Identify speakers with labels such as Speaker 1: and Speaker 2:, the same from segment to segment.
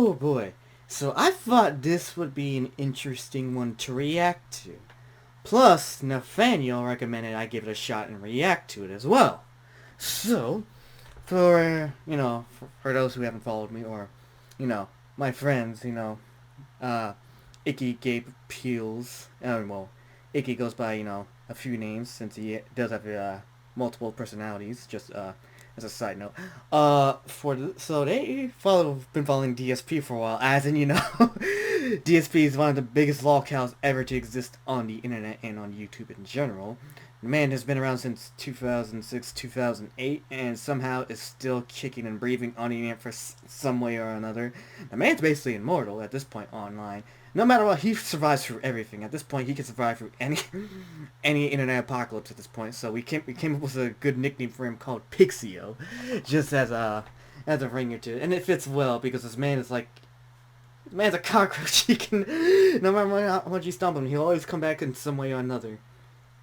Speaker 1: Oh boy. So I thought this would be an interesting one to react to. Plus, Nathaniel recommended I give it a shot and react to it as well. So, for those who haven't followed me, or, my friends, Icky Gabe Peels, well, Icky goes by, a few names since he does have multiple personalities, just as a side note. So they been following DSP for a while, as in, DSP is one of the biggest lolcows ever to exist on the internet and on YouTube in general. The man has been around since 2006, 2008, and somehow is still kicking and breathing on the internet for some way or another. The man's basically immortal at this point online. No matter what, he survives through everything. At this point, he can survive through any internet apocalypse at this point. So we came up with a good nickname for him called Pixio, just as a ring or two, and it fits well because this man is like. This man's a cockroach. He can, no matter how much you stomp him, he'll always come back in some way or another.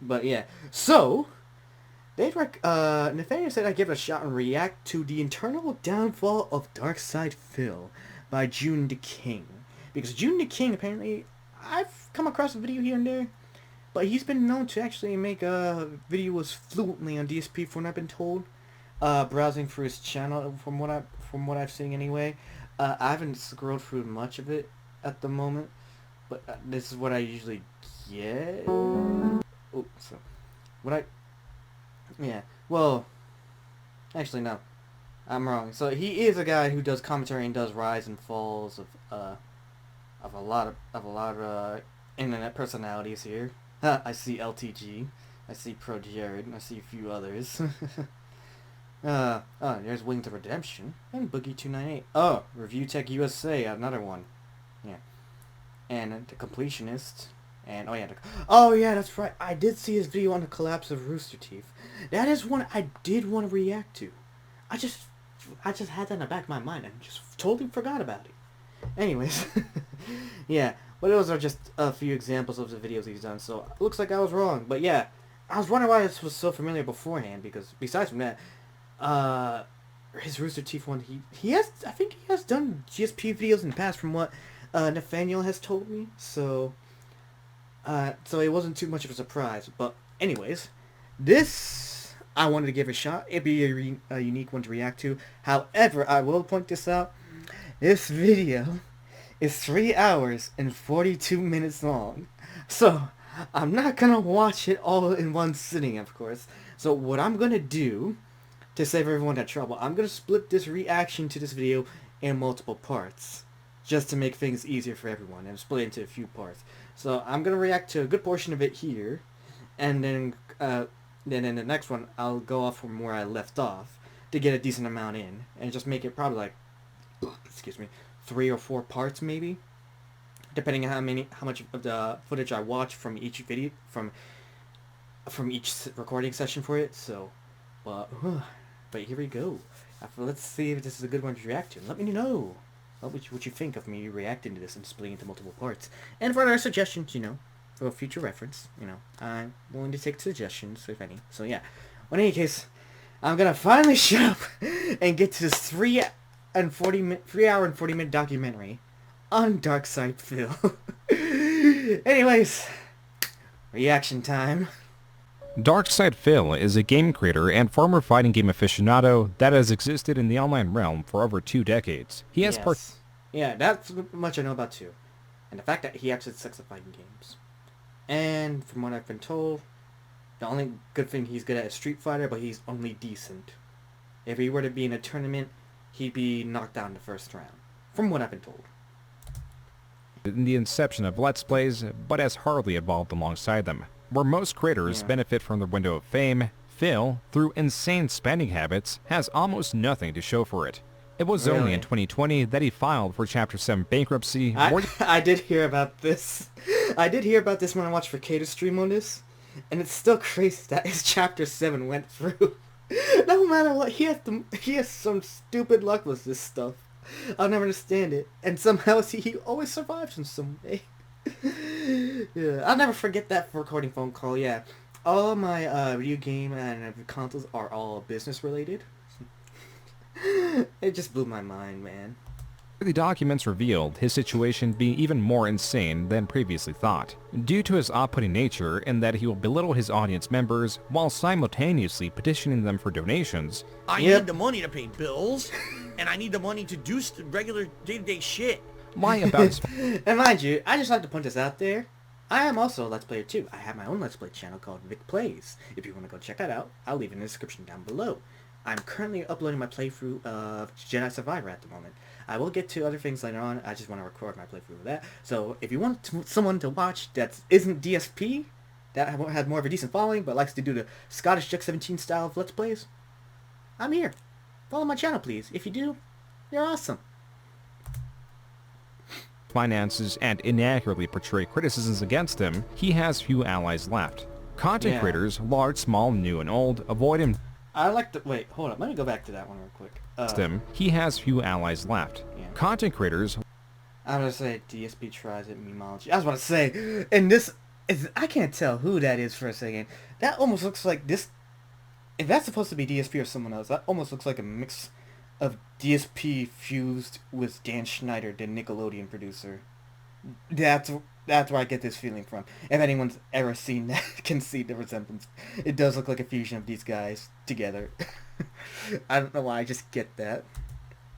Speaker 1: But yeah, so Nathaniel said I give it a shot and react to the internal downfall of DarkSydePhil by June the King. Because June the King, apparently, I've come across a video here and there, but he's been known to actually make videos fluently on DSP from what I've been told. Browsing through his channel, from what I've seen anyway. I haven't scrolled through much of it at the moment, but this is what I usually get. Oh, so well, actually no, I'm wrong. So he is a guy who does commentary and does rise and falls of a lot of internet personalities here. I see LTG, I see Pro Jared, and I see a few others. There's Wings of Redemption and Boogie298. Oh, Review Tech USA, another one. Yeah, and the Completionist. And oh yeah, that's right. I did see his video on the collapse of Rooster Teeth. That is one I did want to react to. I just had that in the back of my mind and just totally forgot about it. Anyways, yeah. Well, those are just a few examples of the videos he's done. So it looks like I was wrong, but yeah, I was wondering why this was so familiar beforehand. Because besides from that, his Rooster Teeth one, I think he has done GSP videos in the past, from what Nathaniel has told me. So it wasn't too much of a surprise. But anyways, this I wanted to give a shot. It'd be a unique one to react to. However, I will point this out. This video is 3 hours and 42 minutes long. So I'm not gonna watch it all in one sitting, of course. So what I'm gonna do, to save everyone that trouble, I'm gonna split this reaction to this video in multiple parts, just to make things easier for everyone, and split it into a few parts. So I'm gonna react to a good portion of it here, and then in the next one I'll go off from where I left off to get a decent amount in, and just make it probably like, excuse me, 3 or 4 parts maybe, depending on how much of the footage I watch from each video, from each recording session for it. So, but here we go. Let's see if this is a good one to react to. Let me know what you think of me reacting to this and splitting into multiple parts. And for other suggestions, for future reference, I'm willing to take suggestions, if any. So yeah. Well, in any case, I'm gonna finally shut up and get to this 3 hour and 40 minute documentary on DarkSydePhil. Anyways, reaction time.
Speaker 2: DarkSydePhil is a game creator and former fighting game aficionado that has existed in the online realm for over 2 decades. He has
Speaker 1: Yeah, that's much I know about too. And the fact that he actually sucks at fighting games. And from what I've been told, the only good thing he's good at is Street Fighter, but he's only decent. If he were to be in a tournament, he'd be knocked down in the first round, from what I've been told.
Speaker 2: In the inception of Let's Plays, but has hardly evolved alongside them. Where most creators benefit from their window of fame, Phil, through insane spending habits, has almost nothing to show for it. It was only in 2020 that he filed for Chapter 7 bankruptcy.
Speaker 1: I did hear about this. I did hear about this when I watched Ricada's stream on this, and it's still crazy that his Chapter 7 went through. No matter what, he has some stupid luck with this stuff. I'll never understand it. And somehow he always survives in some way. Yeah, I'll never forget that recording phone call. Yeah, all my video game and consoles are all business related. It just blew my mind, man.
Speaker 2: The documents revealed his situation being even more insane than previously thought, due to his off-putting nature in that he will belittle his audience members while simultaneously petitioning them for donations.
Speaker 3: I need the money to pay bills, and I need the money to do regular day-to-day shit.
Speaker 2: Lie about his
Speaker 1: And mind you, I just like to point this out there. I am also a Let's Player too. I have my own Let's Play channel called Vic Plays. If you want to go check that out, I'll leave it in the description down below. I'm currently uploading my playthrough of Jedi Survivor at the moment. I will get to other things later on. I just want to record my playthrough of that. So if you want someone to watch that isn't DSP, that has more of a decent following, but likes to do the Scottish Jack 17 style of Let's Plays, I'm here. Follow my channel, please. If you do, you're awesome.
Speaker 2: finances and inaccurately portray criticisms against him, he has few allies left. Content creators, large, small, new, and old, avoid him.
Speaker 1: I like the... Wait, hold up. Let me go back to that one real quick.
Speaker 2: He has few allies left.
Speaker 1: Yeah.
Speaker 2: Content creators...
Speaker 1: I was going to say, DSP tries it, memology. I was about to say, and this... I can't tell who that is for a second. That almost looks like this... If that's supposed to be DSP or someone else, that almost looks like a mix of DSP fused with Dan Schneider, the Nickelodeon producer. That's where I get this feeling from. If anyone's ever seen that, can see the resemblance. It does look like a fusion of these guys together. I don't know why, I just get that.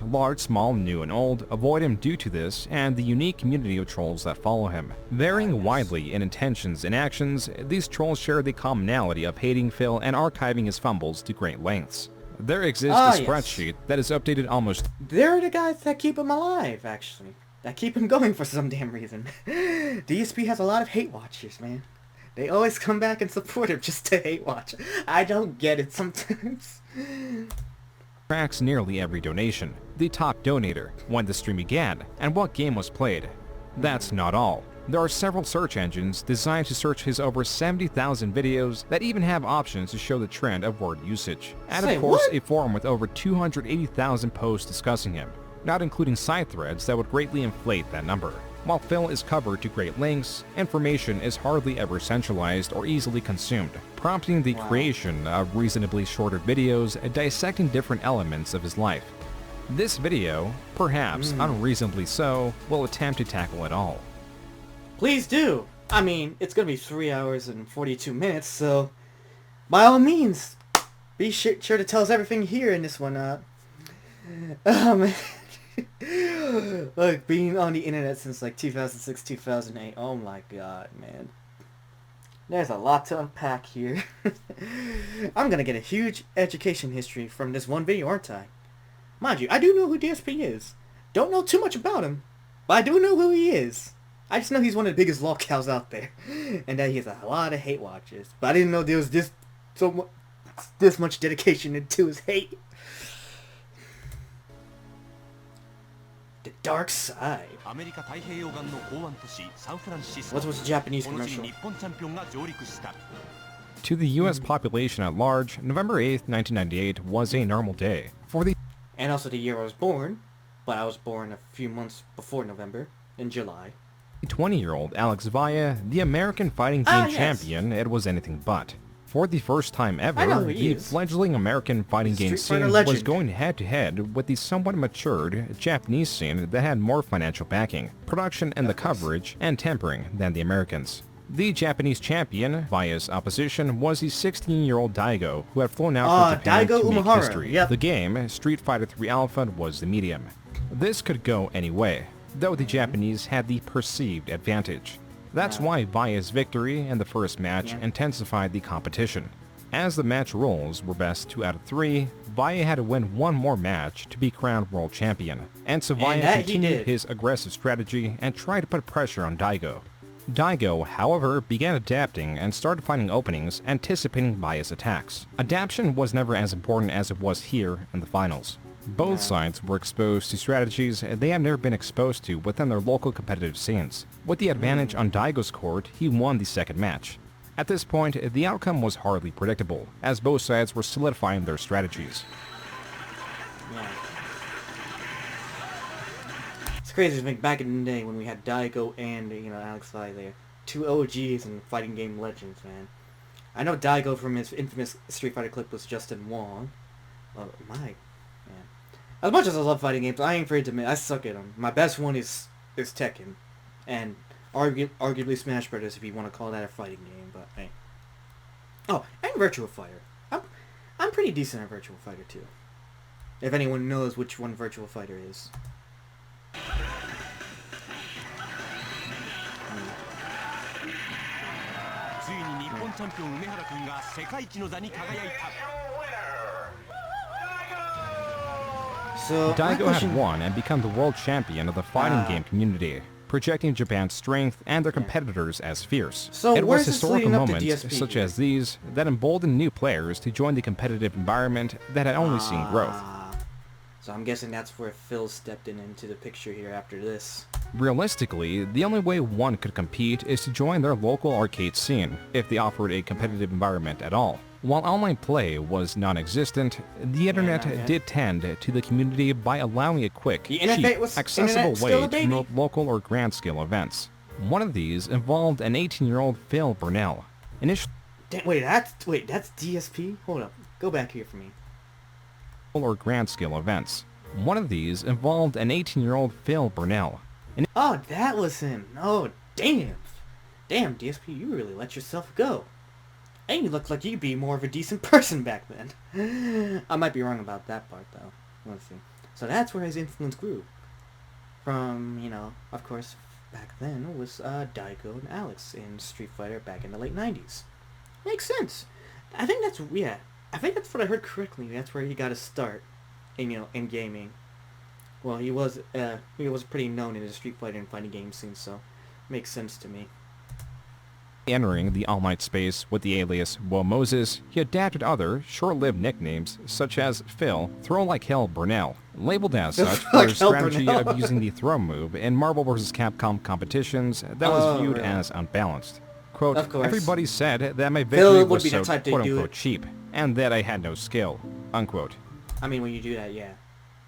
Speaker 2: Large, small, new, and old avoid him due to this and the unique community of trolls that follow him. Varying widely in intentions and actions, these trolls share the commonality of hating Phil and archiving his fumbles to great lengths. There exists a spreadsheet that is updated almost...
Speaker 1: They're the guys that keep him alive, actually. That keep him going for some damn reason. DSP has a lot of hate watchers, man. They always come back and support him just to hate watch. I don't get it sometimes.
Speaker 2: Tracks nearly every donation, the top donator, when the stream began, and what game was played. That's not all. There are several search engines designed to search his over 70,000 videos that even have options to show the trend of word usage. And of course, a forum with over 280,000 posts discussing him, not including side threads that would greatly inflate that number. While Phil is covered to great lengths, information is hardly ever centralized or easily consumed, prompting the creation of reasonably shorter videos dissecting different elements of his life. This video, perhaps unreasonably so, will attempt to tackle it all.
Speaker 1: Please do! I mean, it's gonna be 3 hours and 42 minutes, so by all means, be sure to tell us everything here in this one. Look, being on the internet since like 2006, 2008, oh my god, man. There's a lot to unpack here. I'm gonna get a huge education history from this one video, aren't I? Mind you, I do know who DSP is. Don't know too much about him, but I do know who he is. I just know he's one of the biggest lolcows out there, and that he has a lot of hate watchers. But I didn't know there was this much dedication into his hate. The dark side. What was the Japanese commercial?
Speaker 2: To the US population at large, November 8th, 1998 was a normal day.
Speaker 1: And also the year I was born, but I was born a few months before November, in July.
Speaker 2: 20-year-old Alex Vaya, the American fighting game champion, it was anything but. For the first time ever, the fledgling American fighting game scene was going head-to-head with the somewhat matured Japanese scene that had more financial backing, production and the coverage, and tempering than the Americans. The Japanese champion, Vaya's opposition, was the 16-year-old Daigo, who had flown out to Japan to make history. The game, Street Fighter III Alpha, was the medium. This could go any way, though the Japanese had the perceived advantage. That's why Vaya's victory in the first match intensified the competition. As the match rules were best 2 out of 3, Vaya had to win one more match to be crowned world champion, and so Vaya continued his aggressive strategy and tried to put pressure on Daigo. Daigo, however, began adapting and started finding openings, anticipating Vaya's attacks. Adaptation was never as important as it was here in the finals. Both sides were exposed to strategies they had never been exposed to within their local competitive scenes. With the advantage on Daigo's court, he won the second match. At this point, the outcome was hardly predictable, as both sides were solidifying their strategies.
Speaker 1: It's crazy to think back in the day when we had Daigo and, Alex Vaya there. Two OGs and fighting game legends, man. I know Daigo from his infamous Street Fighter clip was Justin Wong. Oh, my... As much as I love fighting games, I ain't afraid to admit I suck at them. My best one is Tekken, and arguably Smash Brothers if you want to call that a fighting game. But hey, oh, and Virtua Fighter. I'm pretty decent at Virtua Fighter too. If anyone knows which one Virtua Fighter is.
Speaker 4: ついに日本チャンピオン梅原君が世界一の座に輝いた。
Speaker 1: So,
Speaker 2: Daigo had won and become the world champion of the fighting game community, projecting Japan's strength and their competitors as fierce.
Speaker 1: So
Speaker 2: It
Speaker 1: where's
Speaker 2: was
Speaker 1: this
Speaker 2: historical
Speaker 1: leading up to
Speaker 2: moments
Speaker 1: DSP
Speaker 2: such
Speaker 1: here?
Speaker 2: as these that emboldened new players to join the competitive environment that had only seen growth.
Speaker 1: So I'm guessing that's where Phil stepped into the picture here after this.
Speaker 2: Realistically, the only way one could compete is to join their local arcade scene, if they offered a competitive environment at all. While online play was non-existent, the internet did tend to the community by allowing a quick, cheap, accessible way to promote local or grand-scale events. One of these involved an 18-year-old Phil Burnell.
Speaker 1: Wait, that's DSP? Hold up. Go back here for me.
Speaker 2: Or grand-scale events. One of these involved an 18-year-old Phil Burnell.
Speaker 1: Oh, that was him. Oh, damn. Damn, DSP, you really let yourself go. And you look like you'd be more of a decent person back then. I might be wrong about that part, though. Let's see. So that's where his influence grew. From, you know, of course, back then was Daigo and Alex in Street Fighter back in the late 90s. Makes sense. I think that's what I heard correctly. That's where he got his start in, you know, in gaming. Well, he was pretty known in the Street Fighter and fighting game scene, so makes sense to me.
Speaker 2: Entering the online space with the alias Wo Moses, he adapted other, short-lived nicknames such as Phil Throw Like Hell Burnell, labeled as such for his strategy of using the throw move in Marvel vs. Capcom competitions that was viewed as unbalanced. Quote, everybody said that my victory was so quote-unquote cheap, and that I had no skill, unquote.
Speaker 1: I mean, when you do that, yeah,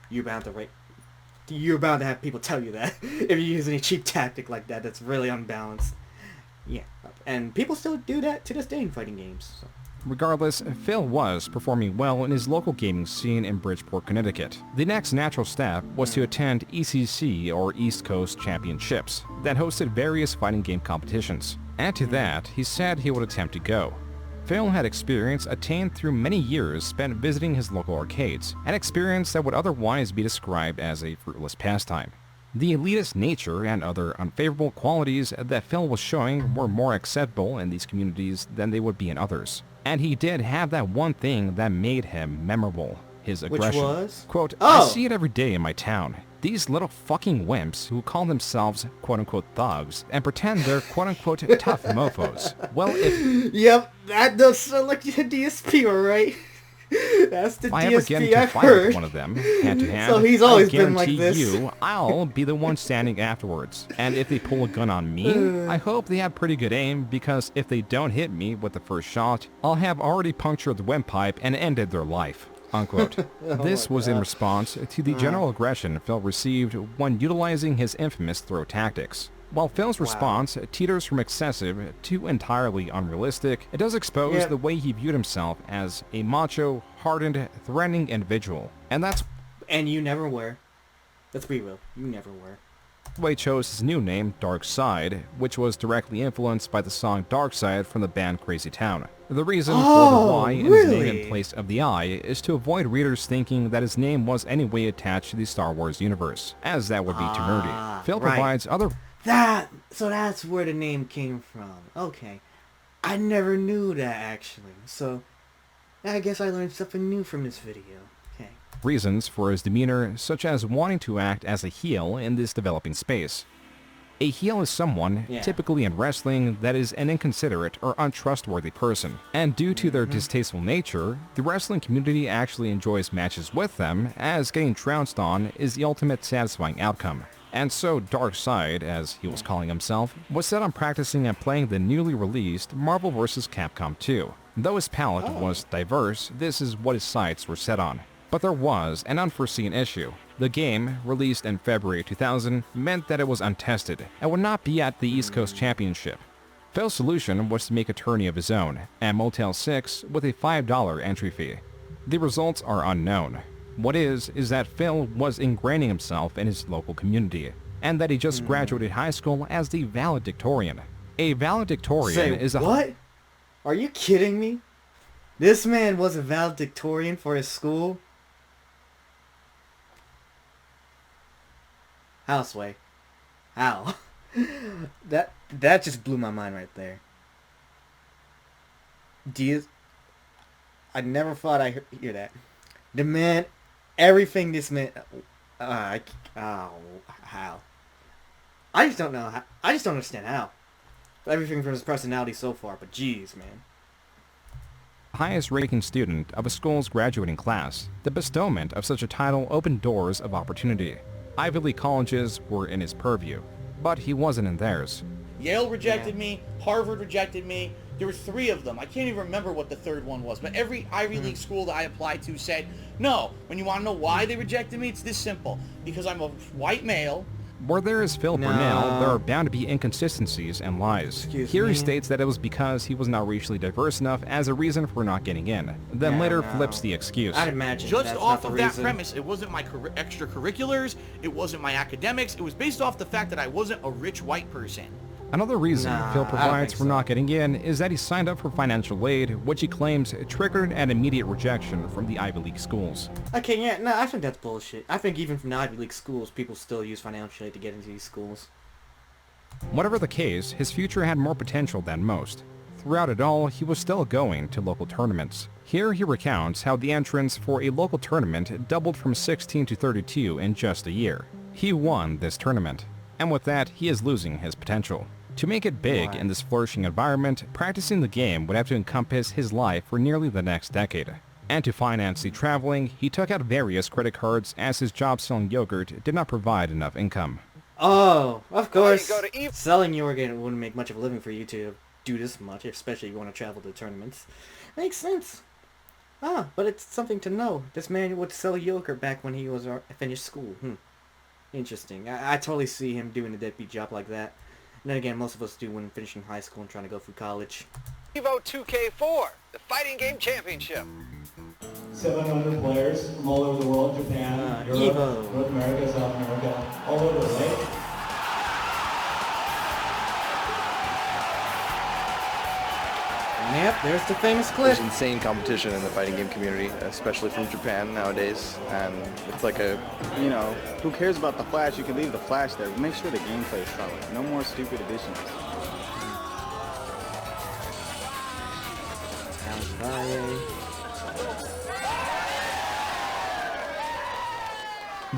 Speaker 1: you're bound to have people tell you that. If you use any cheap tactic like that, that's really unbalanced. Yeah, and people still do that to this day in fighting games. So.
Speaker 2: Regardless, Phil was performing well in his local gaming scene in Bridgeport, Connecticut. The next natural step was to attend ECC, or East Coast Championships, that hosted various fighting game competitions. Add to that, he said he would attempt to go. Phil had experience attained through many years spent visiting his local arcades, an experience that would otherwise be described as a fruitless pastime. The elitist nature and other unfavorable qualities that Phil was showing were more acceptable in these communities than they would be in others. And he did have that one thing that made him memorable, his aggression.
Speaker 1: Which was?
Speaker 2: Quote, I see it every day in my town. These little fucking wimps who call themselves quote-unquote thugs and pretend they're quote-unquote tough mofos. Well, if...
Speaker 1: Yep, that does sound like the DSP, alright? That's the
Speaker 2: if I ever get
Speaker 1: DSP
Speaker 2: into a
Speaker 1: I've
Speaker 2: fight
Speaker 1: heard.
Speaker 2: with one of them, hand to hand,
Speaker 1: So he's always been like this.
Speaker 2: you, I'll be the one standing afterwards. And if they pull a gun on me, I hope they have pretty good aim, because if they don't hit me with the first shot, I'll have already punctured the windpipe and ended their life. Unquote. This was in response to the general aggression Phil received when utilizing his infamous throw tactics. While Phil's response teeters from excessive to entirely unrealistic, it does expose the way he viewed himself as a macho, hardened, threatening individual. And
Speaker 1: you never were. Let's be real. You never were.
Speaker 2: why he chose his new name, DarkSyde, which was directly influenced by the song Darkside from the band Crazy Town. The reason for the Y in his name in place of the I is to avoid readers thinking that his name was any way attached to the Star Wars universe, as that would be too nerdy. Phil provides other...
Speaker 1: So that's where the name came from. Okay. I never knew that, actually. So, I guess I learned something new from this video. Okay.
Speaker 2: Reasons for his demeanor, such as wanting to act as a heel in this developing space. A heel is someone, typically in wrestling, that is an inconsiderate or untrustworthy person. And due to their distasteful nature, the wrestling community actually enjoys matches with them, as getting trounced on is the ultimate satisfying outcome. And so DarkSyde, as he was calling himself, was set on practicing and playing the newly released Marvel vs. Capcom 2. Though his palette was diverse, this is what his sights were set on. But there was an unforeseen issue. The game, released in February 2000, meant that it was untested and would not be at the East Coast Championship. Phil's solution was to make a tourney of his own, at Motel 6 with a $5 entry fee. The results are unknown. What is that Phil was ingraining himself in his local community, and that he just graduated high school as the valedictorian. A valedictorian
Speaker 1: Say,
Speaker 2: is a...
Speaker 1: what? Are you kidding me? This man was a valedictorian for his school? How, Sway? How? that just blew my mind right there. I never thought I'd hear that. The man, everything this man... how? I just don't know how. I just don't understand how. Everything from his personality so far, but jeez, man.
Speaker 2: highest ranking student of a school's graduating class, the bestowment of such a title opened doors of opportunity. Ivy League colleges were in his purview, but he wasn't in theirs.
Speaker 3: Yale rejected me, Harvard rejected me. There were 3 of them. I can't even remember what the third one was, but every Ivy League school that I applied to said, no. When you want to know why they rejected me, it's this simple. Because I'm a white male.
Speaker 2: Where there is Phil Burnell, there are bound to be inconsistencies and lies. Here he states that it was because he was not racially diverse enough as a reason for not getting in, then later flips the excuse.
Speaker 1: I'd imagine
Speaker 3: Just
Speaker 1: that's
Speaker 3: off
Speaker 1: not
Speaker 3: of
Speaker 1: the
Speaker 3: that
Speaker 1: reason.
Speaker 3: premise, it wasn't my extracurriculars, it wasn't my academics, it was based off the fact that I wasn't a rich white person.
Speaker 2: Another reason Phil
Speaker 1: I don't
Speaker 2: provides
Speaker 1: think
Speaker 2: for
Speaker 1: so.
Speaker 2: not getting in is that he signed up for financial aid, which he claims triggered an immediate rejection from the Ivy League schools.
Speaker 1: Okay, yeah, no, I think that's bullshit. I think even from the Ivy League schools, people still use financial aid to get into these schools.
Speaker 2: Whatever the case, his future had more potential than most. Throughout it all, he was still going to local tournaments. Here he recounts how the entrance for a local tournament doubled from 16 to 32 in just a year. He won this tournament, and with that, he is losing his potential. To make it big in this flourishing environment, practicing the game would have to encompass his life for nearly the next decade. And to finance the traveling, he took out various credit cards as his job selling yogurt did not provide enough income.
Speaker 1: Oh, of course. Selling yogurt wouldn't make much of a living for you to do this much, especially if you want to travel to tournaments. Makes sense. Ah, but it's something to know. This man would sell yogurt back when he was finished school. Interesting. I totally see him doing a deadbeat job like that. And then again, most of us do when finishing high school and trying to go through college.
Speaker 5: Evo 2K4, the fighting game championship.
Speaker 6: 700 players from all over the world, Japan, Europe,
Speaker 1: Evo.
Speaker 6: North America, South America, all over, right?
Speaker 1: Yep, there's the famous clip.
Speaker 7: There's insane competition in the fighting game community, especially from Japan nowadays, and it's like a, you know, who cares about the flash? You can leave the flash there, but make sure the gameplay is solid. No more stupid additions.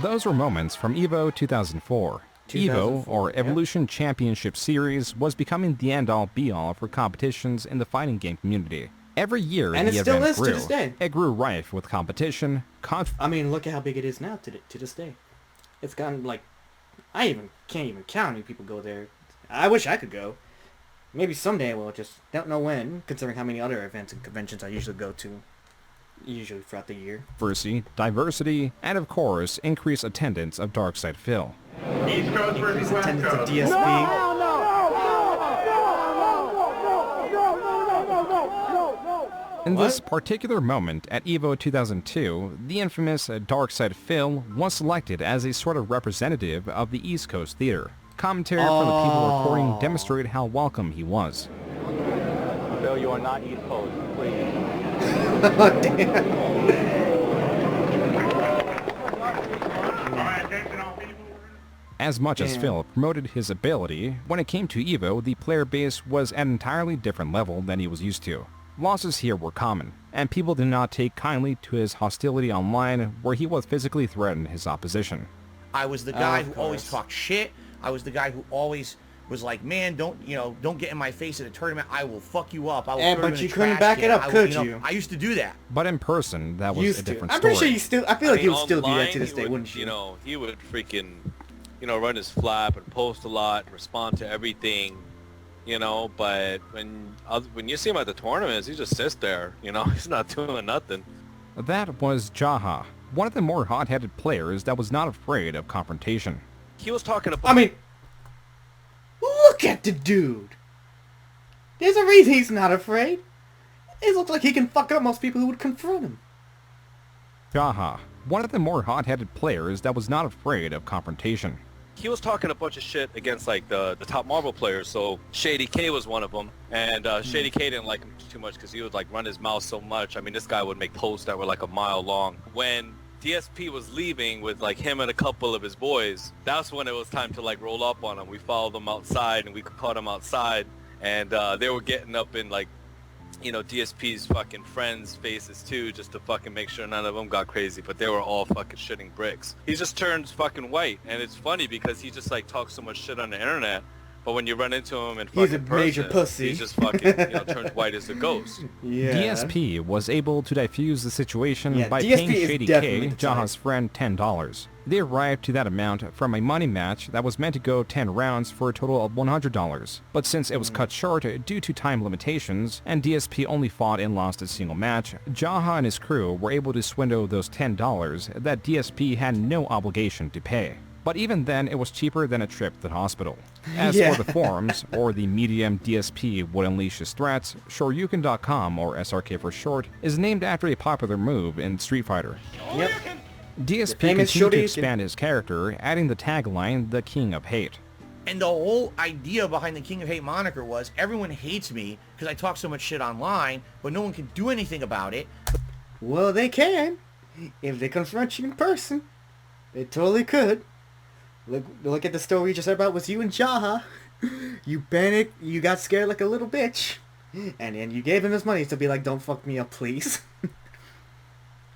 Speaker 2: Those were moments from EVO 2004. EVO, or Evolution Championship Series, was becoming the end-all be-all for competitions in the fighting game community. Every year
Speaker 1: And
Speaker 2: the
Speaker 1: it still
Speaker 2: event
Speaker 1: is to
Speaker 2: grew.
Speaker 1: this day.
Speaker 2: It grew rife with competition,
Speaker 1: I mean, look at how big it is now to this day. It's gotten like, I can't even count how many people go there. I wish I could go. Maybe someday I will, just don't know when, considering how many other events and conventions I usually go to. Usually throughout the year.
Speaker 2: diversity, and of course, increased attendance of DarkSydePhil.
Speaker 8: East Coast versus West
Speaker 1: Attendance of
Speaker 8: Coast.
Speaker 1: DSP.
Speaker 2: In this particular moment at EVO 2002, the infamous DarkSydePhil was selected as a sort of representative of the East Coast theater. Commentary from the people reporting demonstrated how welcome he was.
Speaker 9: Phil, you are not East Coast, please.
Speaker 1: Oh, damn.
Speaker 8: Alright, attention all people.
Speaker 2: As much as Phil promoted his ability, when it came to EVO, the player base was at an entirely different level than he was used to. Losses here were common, and people did not take kindly to his hostility online where he would physically threaten his opposition.
Speaker 3: I was the guy
Speaker 1: Of
Speaker 3: who always
Speaker 1: course.
Speaker 3: talked shit. I was the guy who always was like, man, don't get in my face at a tournament. I will fuck you up. I will throw
Speaker 1: but
Speaker 3: in the
Speaker 1: you couldn't
Speaker 3: trash
Speaker 1: back
Speaker 3: can.
Speaker 1: it up,
Speaker 3: I will-
Speaker 1: could
Speaker 3: you? know,
Speaker 1: you?
Speaker 3: I used to do that.
Speaker 2: But in person, that was a
Speaker 1: Used to.
Speaker 2: different
Speaker 1: I'm
Speaker 2: story.
Speaker 1: pretty sure I feel like he would still do that
Speaker 10: online,
Speaker 1: to this
Speaker 10: he
Speaker 1: day,
Speaker 10: would,
Speaker 1: wouldn't you?
Speaker 10: You know, he would freaking, run his flap and post a lot, and respond to everything, but when you see him at the tournaments, he just sits there, he's not doing nothing.
Speaker 2: That was Jaha, one of the more hot-headed players that was not afraid of confrontation.
Speaker 10: He was talking about...
Speaker 1: I mean, look at the dude. There's a reason he's not afraid. It looks like he can fuck up most people who would confront him.
Speaker 2: Jaha, one of the more hot-headed players that was not afraid of confrontation.
Speaker 10: He was talking a bunch of shit against like the top Marvel players. So Shady K was one of them, and Shady K didn't like him too much because he would like run his mouth so much. I mean, this guy would make posts that were like a mile long. When DSP was leaving with like him and a couple of his boys, that's when it was time to like roll up on him. We followed them outside and we caught them outside, and they were getting up in like, you know, DSP's fucking friends' faces too, just to fucking make sure none of them got crazy, but they were all fucking shitting bricks. He just turns fucking white, and it's funny because he just like talks so much shit on the internet, but when you run into him in fucking
Speaker 1: he's a major pussy.
Speaker 10: He's just fucking, you know, turns white as a ghost.
Speaker 1: Yeah.
Speaker 2: DSP was able to defuse the situation by
Speaker 1: DSP
Speaker 2: paying
Speaker 1: is
Speaker 2: Shady
Speaker 1: definitely
Speaker 2: K,
Speaker 1: the type.
Speaker 2: Jaha's friend, $10. They arrived to that amount from a money match that was meant to go 10 rounds for a total of $100. But since it was cut short due to time limitations, and DSP only fought and lost a single match, Jaha and his crew were able to swindle those $10 that DSP had no obligation to pay. But even then, it was cheaper than a trip to the hospital. As for the forums, or the medium DSP would unleash his threats, Shoryuken.com, or SRK for short, is named after a popular move in Street Fighter.
Speaker 1: Yep.
Speaker 2: DSP
Speaker 1: famous
Speaker 2: continued to
Speaker 1: Shoryuken.
Speaker 2: expand his character, adding the tagline, the King of Hate.
Speaker 3: And the whole idea behind the King of Hate moniker was everyone hates me because I talk so much shit online, but no one can do anything about it.
Speaker 1: Well, they can. If they confront you in person. They totally could. Look at the story you just heard about with you and Jaha. You panicked, you got scared like a little bitch. And then you gave him his money to be like, don't fuck me up, please.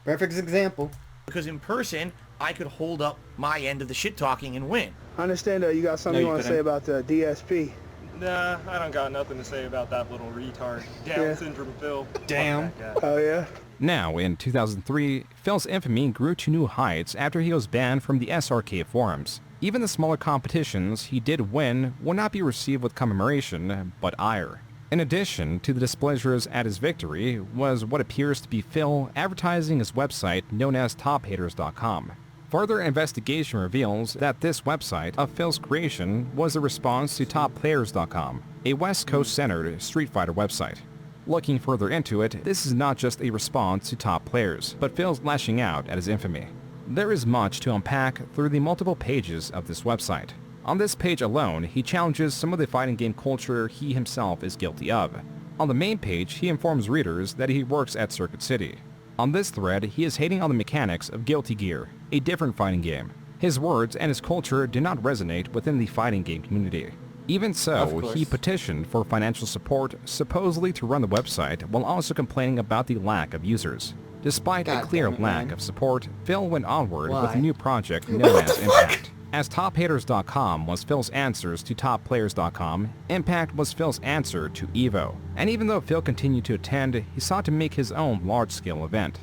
Speaker 1: Perfect example.
Speaker 3: Because in person, I could hold up my end of the shit talking and win.
Speaker 11: I understand you got something
Speaker 1: No,
Speaker 11: you
Speaker 1: you
Speaker 11: want to say about the DSP.
Speaker 9: Nah, I don't got nothing to say about that little retard. Down syndrome Phil.
Speaker 1: Damn.
Speaker 11: Oh yeah?
Speaker 2: Now, in 2003, Phil's infamy grew to new heights after he was banned from the SRK forums. Even the smaller competitions he did win would not be received with commemoration, but ire. In addition to the displeasures at his victory was what appears to be Phil advertising his website known as TopHaters.com. Further investigation reveals that this website of Phil's creation was a response to TopPlayers.com, a West Coast-centered Street Fighter website. Looking further into it, this is not just a response to Top Players, but Phil's lashing out at his infamy. There is much to unpack through the multiple pages of this website. On this page alone, he challenges some of the fighting game culture he himself is guilty of. On the main page, he informs readers that he works at Circuit City. On this thread, he is hating on the mechanics of Guilty Gear, a different fighting game. His words and his culture do not resonate within the fighting game community. Even so, he petitioned for financial support, supposedly to run the website, while also complaining about the lack of users. Despite a clear lack of support, Phil went onward with a new project known as Impact. As TopHaters.com was Phil's answers to TopPlayers.com, Impact was Phil's answer to EVO. And even though Phil continued to attend, he sought to make his own large-scale event.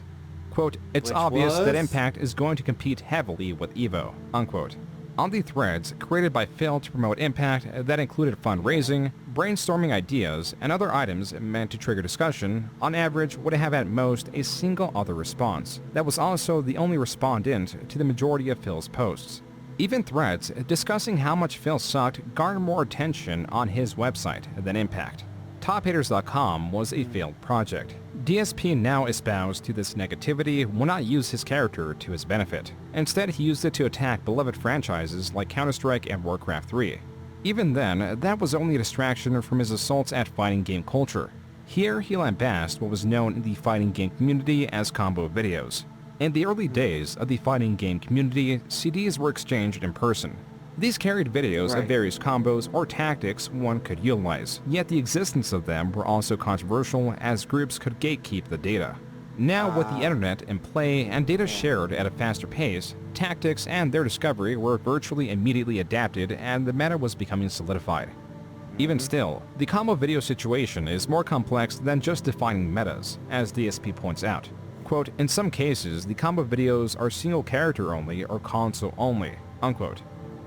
Speaker 2: Quote, "It's obvious that Impact is going to compete heavily with EVO," unquote. On the threads created by Phil to promote Impact that included fundraising, brainstorming ideas, and other items meant to trigger discussion, on average would have at most a single other response. That was also the only respondent to the majority of Phil's posts. Even threads discussing how much Phil sucked garnered more attention on his website than Impact. TopHaters.com was a failed project. DSP now espoused to this negativity will not use his character to his benefit. Instead, he used it to attack beloved franchises like Counter-Strike and Warcraft 3. Even then, that was only a distraction from his assaults at fighting game culture. Here, he lambasted what was known in the fighting game community as combo videos. In the early days of the fighting game community, CDs were exchanged in person. These carried videos of various combos or tactics one could utilize, yet the existence of them were also controversial as groups could gatekeep the data. Now with the internet in play and data shared at a faster pace, tactics and their discovery were virtually immediately adapted and the meta was becoming solidified. Even still, the combo video situation is more complex than just defining metas, as DSP points out. Quote, "In some cases, the combo videos are single character only or console only," unquote.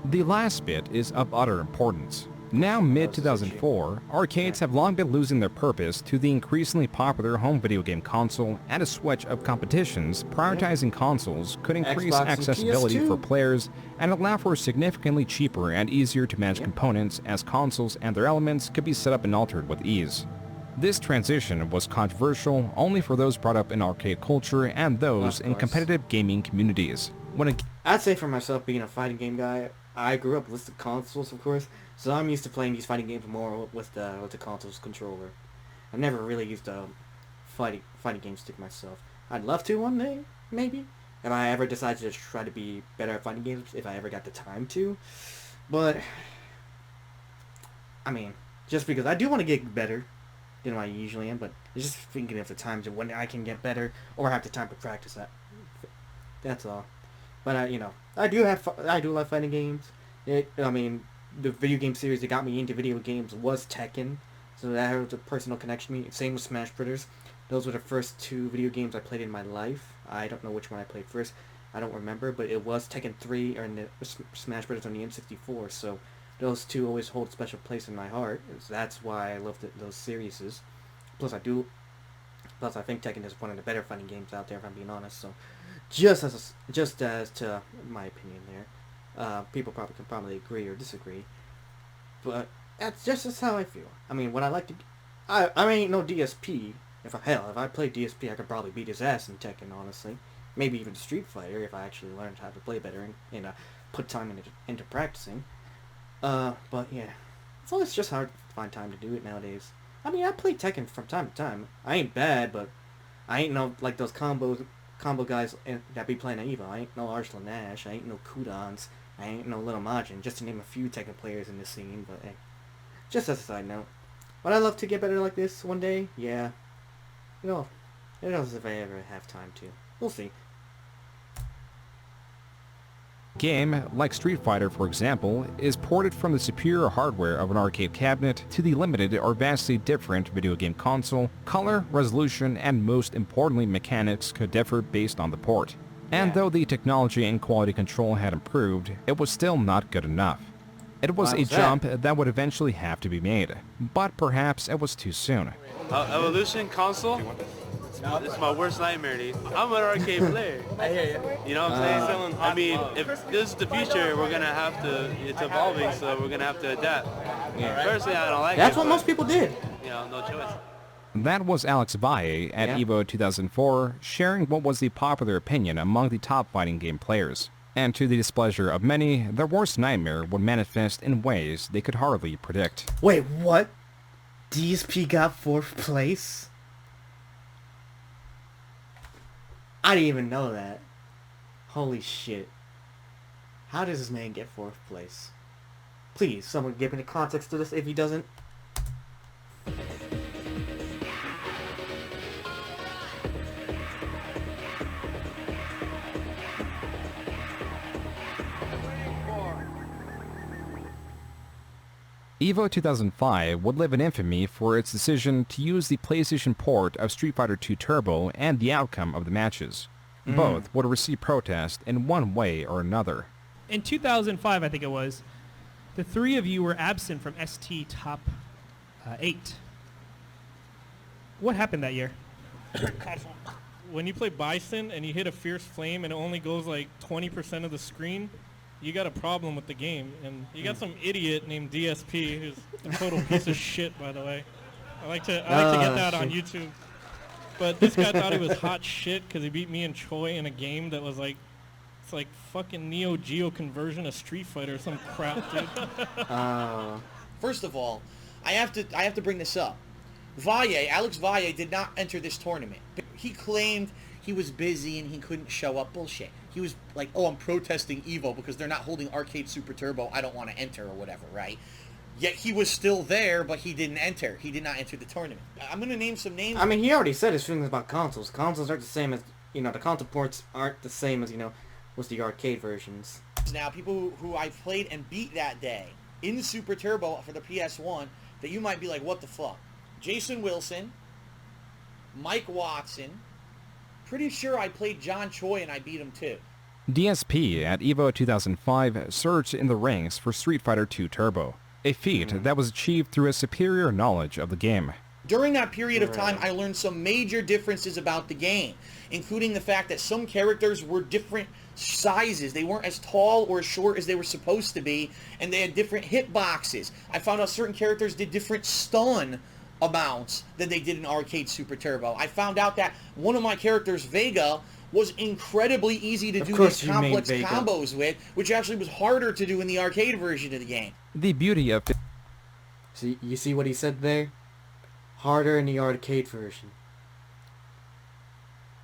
Speaker 2: The last bit is of utter importance. Now mid-2004, arcades have long been losing their purpose to the increasingly popular home video game console, and a switch of competitions prioritizing consoles could increase accessibility for players and allow for significantly cheaper and easier to manage components as consoles and their elements could be set up and altered with ease. This transition was controversial only for those brought up in arcade culture and those in competitive gaming communities.
Speaker 1: I'd say for myself, being a fighting game guy, I grew up with the consoles, of course, so I'm used to playing these fighting games more with the console's controller. I've never really used a fighting game stick myself. I'd love to one day, maybe, if I ever decided to try to be better at fighting games, if I ever got the time to. But, I mean, just because I do want to get better than I usually am, but it's just thinking of the times when I can get better or have the time to practice that. That's all. But I do love fighting games. I mean, the video game series that got me into video games was Tekken, so that was a personal connection to me. Same with Smash Brothers. Those were the first 2 video games I played in my life. I don't know which one I played first. I don't remember, but it was Tekken 3 or in the Smash Brothers on the N64. So those 2 always hold a special place in my heart. That's why I love those series. Plus, I think Tekken is one of the better fighting games out there, if I'm being honest. So, just as to my opinion there, people can probably agree or disagree, but that's how I feel. I mean, when I like to, I ain't no DSP. If I played DSP, I could probably beat his ass in Tekken, honestly. Maybe even Street Fighter if I actually learned how to play better and put time into practicing. But yeah, it's always just hard to find time to do it nowadays. I mean, I play Tekken from time to time. I ain't bad, but I ain't no like those combo guys that be playing at EVO. I ain't no Arslan Nash. I ain't no Kudons. I ain't no Little Majin. Just to name a few Tekken players in this scene. But hey, just as a side note, would I love to get better like this one day? Yeah. It knows if I ever have time to. We'll see.
Speaker 2: Game, like Street Fighter for example, is ported from the superior hardware of an arcade cabinet to the limited or vastly different video game console. Color, resolution, and most importantly mechanics could differ based on the port. And though the technology and quality control had improved, it was still not good enough. It was a jump that would eventually have to be made, but perhaps it was too soon.
Speaker 12: Evolution console? It's my worst nightmare, dude. I'm an arcade player. I hear you. You know what I'm saying? I mean, if this is the future, we're gonna have to. It's evolving, so we're gonna have to adapt. Yeah. Personally, I don't like it.
Speaker 1: That's what most people did.
Speaker 12: No choice.
Speaker 2: That was Alex Valle at EVO 2004, sharing what was the popular opinion among the top fighting game players. And to the displeasure of many, their worst nightmare would manifest in ways they could hardly predict.
Speaker 1: Wait, what? DSP got 4th place? I didn't even know that. Holy shit. How does this man get 4th place? Please, someone give me the context to this if he doesn't.
Speaker 2: EVO 2005 would live in infamy for its decision to use the PlayStation port of Street Fighter II Turbo and the outcome of the matches. Both would receive protest in one way or another.
Speaker 13: In 2005, I think it was, the 3 of you were absent from ST Top 8. What happened that year?
Speaker 14: When you play Bison and you hit a Fierce Flame and it only goes like 20% of the screen, you got a problem with the game. And you got some idiot named DSP who's a total piece of shit, by the way. I like to get that on YouTube. But this guy thought he was hot shit because he beat me and Choi in a game that was like, it's like fucking Neo Geo conversion of Street Fighter or some crap, dude.
Speaker 3: First of all, I have to bring this up. Alex Valle did not enter this tournament. He claimed he was busy and he couldn't show up. Bullshit. He was like, oh, I'm protesting EVO because they're not holding Arcade Super Turbo. I don't want to enter or whatever, right? Yet he was still there, but he didn't enter. He did not enter the tournament. I'm going to name some names.
Speaker 1: I mean, he already said his feelings about consoles. Consoles aren't the same as, the console ports aren't the same as, with the arcade versions.
Speaker 3: Now, people who I played and beat that day in the Super Turbo for the PS1 that you might be like, what the fuck? Jason Wilson, Mike Watson. Pretty sure I played John Choi and I beat him too.
Speaker 2: DSP at EVO 2005 surged in the ranks for Street Fighter II Turbo, a feat that was achieved through a superior knowledge of the game.
Speaker 3: During that period of time, I learned some major differences about the game, including the fact that some characters were different sizes. They weren't as tall or as short as they were supposed to be, and they had different hitboxes. I found out certain characters did different stun amounts than they did in Arcade Super Turbo. I found out that one of my characters, Vega, was incredibly easy to do these complex combos with, which actually was harder to do in the arcade version of the game.
Speaker 2: The beauty of...
Speaker 1: See, you see what he said there? Harder in the arcade version.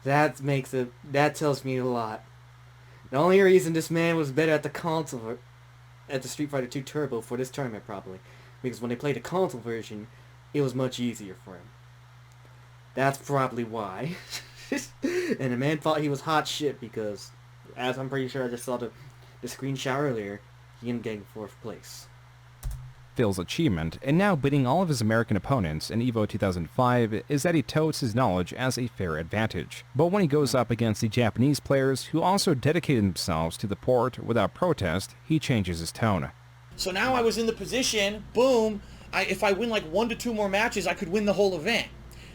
Speaker 1: That tells me a lot. The only reason this man was better at the console, at the Street Fighter 2 Turbo for this tournament probably, because when they played the console version, it was much easier for him. That's probably why. And the man thought he was hot shit because, as I'm pretty sure I just saw the screenshot earlier, he ended up getting 4th place.
Speaker 2: Phil's achievement, and now beating all of his American opponents in EVO 2005, is that he touts his knowledge as a fair advantage. But when he goes up against the Japanese players who also dedicated themselves to the port without protest, he changes his tone.
Speaker 3: So now I was in the position, boom, if I win like 1 to 2 more matches, I could win the whole event.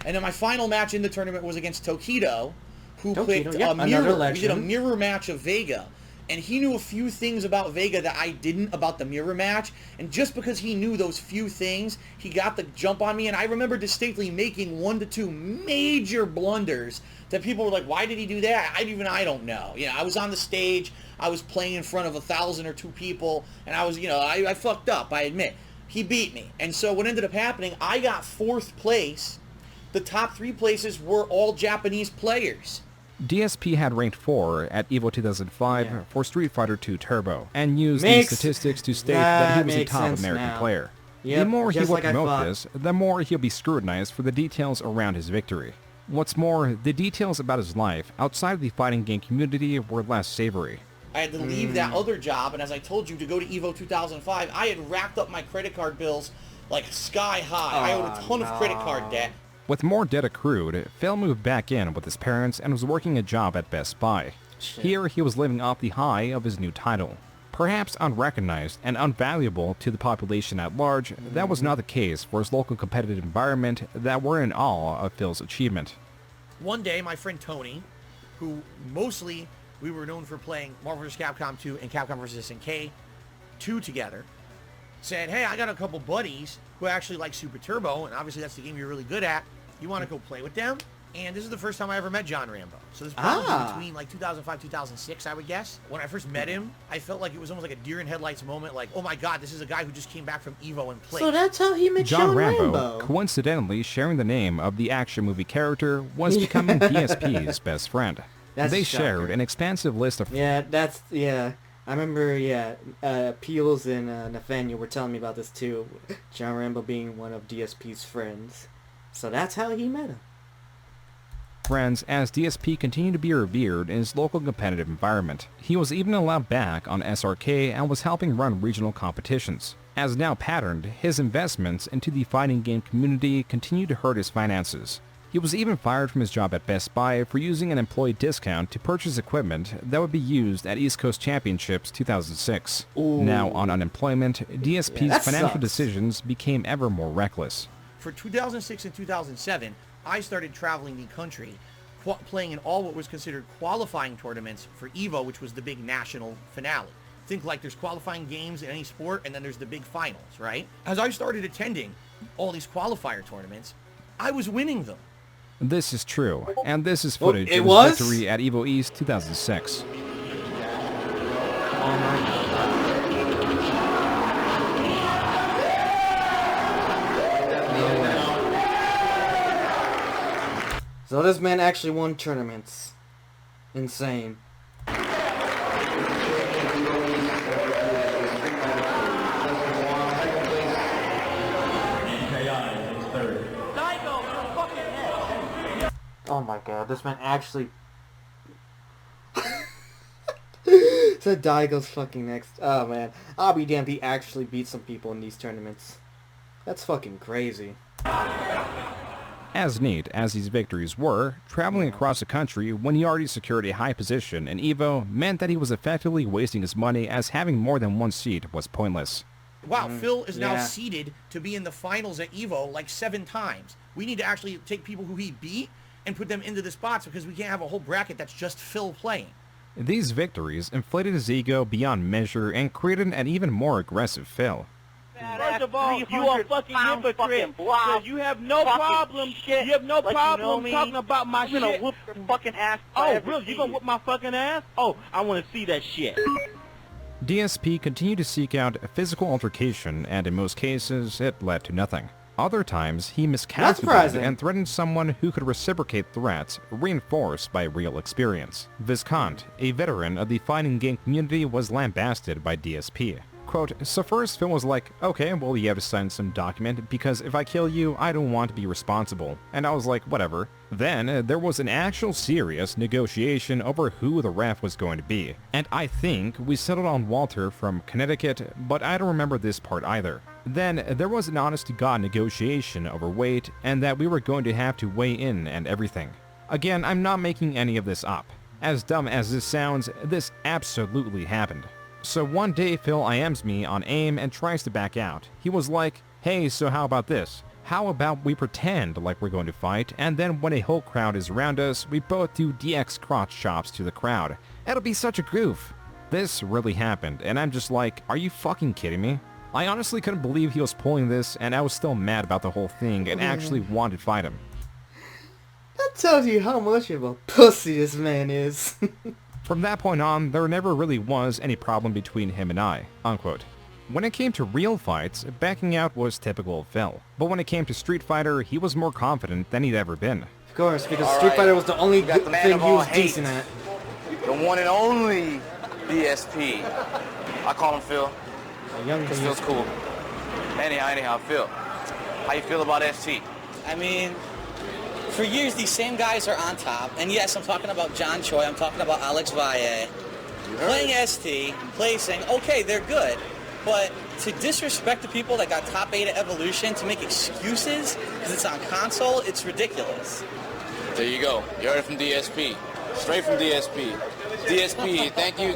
Speaker 3: And then my final match in the tournament was against Tokido, who picked a mirror. We did a mirror match of Vega. And he knew a few things about Vega that I didn't about the mirror match. And just because he knew those few things, he got the jump on me. And I remember distinctly making 1 to 2 major blunders that people were like, why did he do that? I don't know. You know, I was on the stage. I was playing in front of 1,000 or 2 people. And I was, you know, I fucked up, I admit. He beat me. And so what ended up happening, I got 4th place. The top 3 places were all Japanese players.
Speaker 2: DSP had ranked 4 at EVO 2005 for Street Fighter 2 Turbo, and used these statistics to state that he was a top American player. The more he will promote this, the more he'll be scrutinized for the details around his victory. What's more, the details about his life outside of the fighting game community were less savory.
Speaker 3: I had to leave that other job, and as I told you, to go to EVO 2005, I had racked up my credit card bills like sky high. I owed a ton of credit card debt.
Speaker 2: With more debt accrued, Phil moved back in with his parents and was working a job at Best Buy. Here he was living off the high of his new title. Perhaps unrecognized and unvaluable to the population at large, that was not the case for his local competitive environment that were in awe of Phil's achievement.
Speaker 3: One day, my friend Tony, who mostly we were known for playing Marvel vs. Capcom 2 and Capcom vs. SNK 2 together, said, hey, I got a couple buddies who actually like Super Turbo, and obviously that's the game you're really good at. You want to go play with them? And this is the first time I ever met John Rambo. So this is probably between like 2005, 2006, I would guess. When I first met him, I felt like it was almost like a deer in headlights moment. Like, oh my God, this is a guy who just came back from EVO and played.
Speaker 1: So that's how he met
Speaker 2: John Rambo, coincidentally sharing the name of the action movie character, was becoming DSP's best friend. They shared an expansive list of...
Speaker 1: I remember, Peels and Nathaniel were telling me about this too. John Rambo being one of DSP's friends. So that's how he met him.
Speaker 2: Friends, as DSP continued to be revered in his local competitive environment. He was even allowed back on SRK and was helping run regional competitions. As now patterned, his investments into the fighting game community continued to hurt his finances. He was even fired from his job at Best Buy for using an employee discount to purchase equipment that would be used at East Coast Championships 2006. Now on unemployment, DSP's financial decisions became ever more reckless.
Speaker 3: For 2006 and 2007, I started traveling the country, playing in all what was considered qualifying tournaments for EVO, which was the big national finale. Think like there's qualifying games in any sport, and then there's the big finals, right? As I started attending all these qualifier tournaments, I was winning them.
Speaker 2: This is true, and this is footage of his victory at EVO East 2006.
Speaker 1: So this man actually won tournaments. Insane. Oh my God, this man actually... Said Daigo's fucking next. Oh man, I'll be damned, he actually beat some people in these tournaments. That's fucking crazy.
Speaker 2: As neat as these victories were, traveling across the country when he already secured a high position in EVO meant that he was effectively wasting his money, as having more than one seat was pointless.
Speaker 3: Wow, Phil is now seeded to be in the finals at EVO like 7 times. We need to actually take people who he beat and put them into the spots, because we can't have a whole bracket that's just Phil playing.
Speaker 2: These victories inflated his ego beyond measure and created an even more aggressive Phil.
Speaker 3: Bad
Speaker 15: of all, you are fucking hypocrite. Because you have no problem. You have no problem talking about my shit. I'm gonna whoop your fucking ass. Oh, really? You gonna whoop my fucking ass? Oh, I want to see that shit.
Speaker 2: DSP continued to seek out a physical altercation, and in most cases, it led to nothing. Other times, he miscalculated and threatened someone who could reciprocate threats, reinforced by real experience. Viscount, a veteran of the fighting game community, was lambasted by DSP. Quote, so first Phil was like, okay, well you have to sign some document because if I kill you, I don't want to be responsible. And I was like, whatever. Then there was an actual serious negotiation over who the ref was going to be. And I think we settled on Walter from Connecticut, but I don't remember this part either. Then there was an honest-to-God negotiation over weight and that we were going to have to weigh in and everything. Again, I'm not making any of this up. As dumb as this sounds, this absolutely happened. So one day Phil IMs me on AIM and tries to back out. He was like, hey, so how about this? How about we pretend like we're going to fight, and then when a whole crowd is around us, we both do DX crotch chops to the crowd. It'll be such a goof. This really happened, and I'm just like, are you fucking kidding me? I honestly couldn't believe he was pulling this, and I was still mad about the whole thing and actually wanted to fight him.
Speaker 1: That tells you how much of a pussy this man is.
Speaker 2: From that point on, there never really was any problem between him and I, unquote. When it came to real fights, backing out was typical of Phil. But when it came to Street Fighter, he was more confident than he'd ever been.
Speaker 1: Of course, because Street Fighter was the only thing he was decent at.
Speaker 16: The one and only DSP. I call him Phil. Because Phil's cool. Anyhow, Phil. How you feel about ST?
Speaker 3: I mean, for years, these same guys are on top. And yes, I'm talking about John Choi. I'm talking about Alex Valle. Playing ST, placing, okay, they're good. But to disrespect the people that got top 8 at Evolution, to make excuses because it's on console, it's ridiculous.
Speaker 16: There you go. You heard it from DSP. Straight from DSP. DSP, thank you.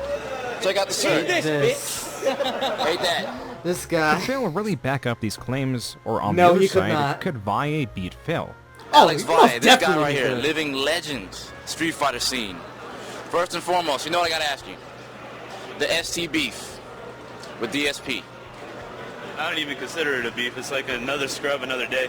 Speaker 16: Check out the shirt.
Speaker 3: Hate this, bitch.
Speaker 16: Hate that.
Speaker 1: This guy.
Speaker 2: Could Phil really back up these claims? Or on
Speaker 1: No,
Speaker 2: the other
Speaker 1: he could
Speaker 2: side,
Speaker 1: not.
Speaker 2: could Valle beat Phil?
Speaker 16: Alex
Speaker 1: he
Speaker 16: Valle,
Speaker 1: most
Speaker 16: this guy
Speaker 1: definitely
Speaker 16: right here,
Speaker 1: could.
Speaker 16: living legends, Street Fighter scene. First and foremost, you know what I gotta ask you? The ST beef with DSP.
Speaker 12: I don't even consider it a beef. It's like another scrub, another day.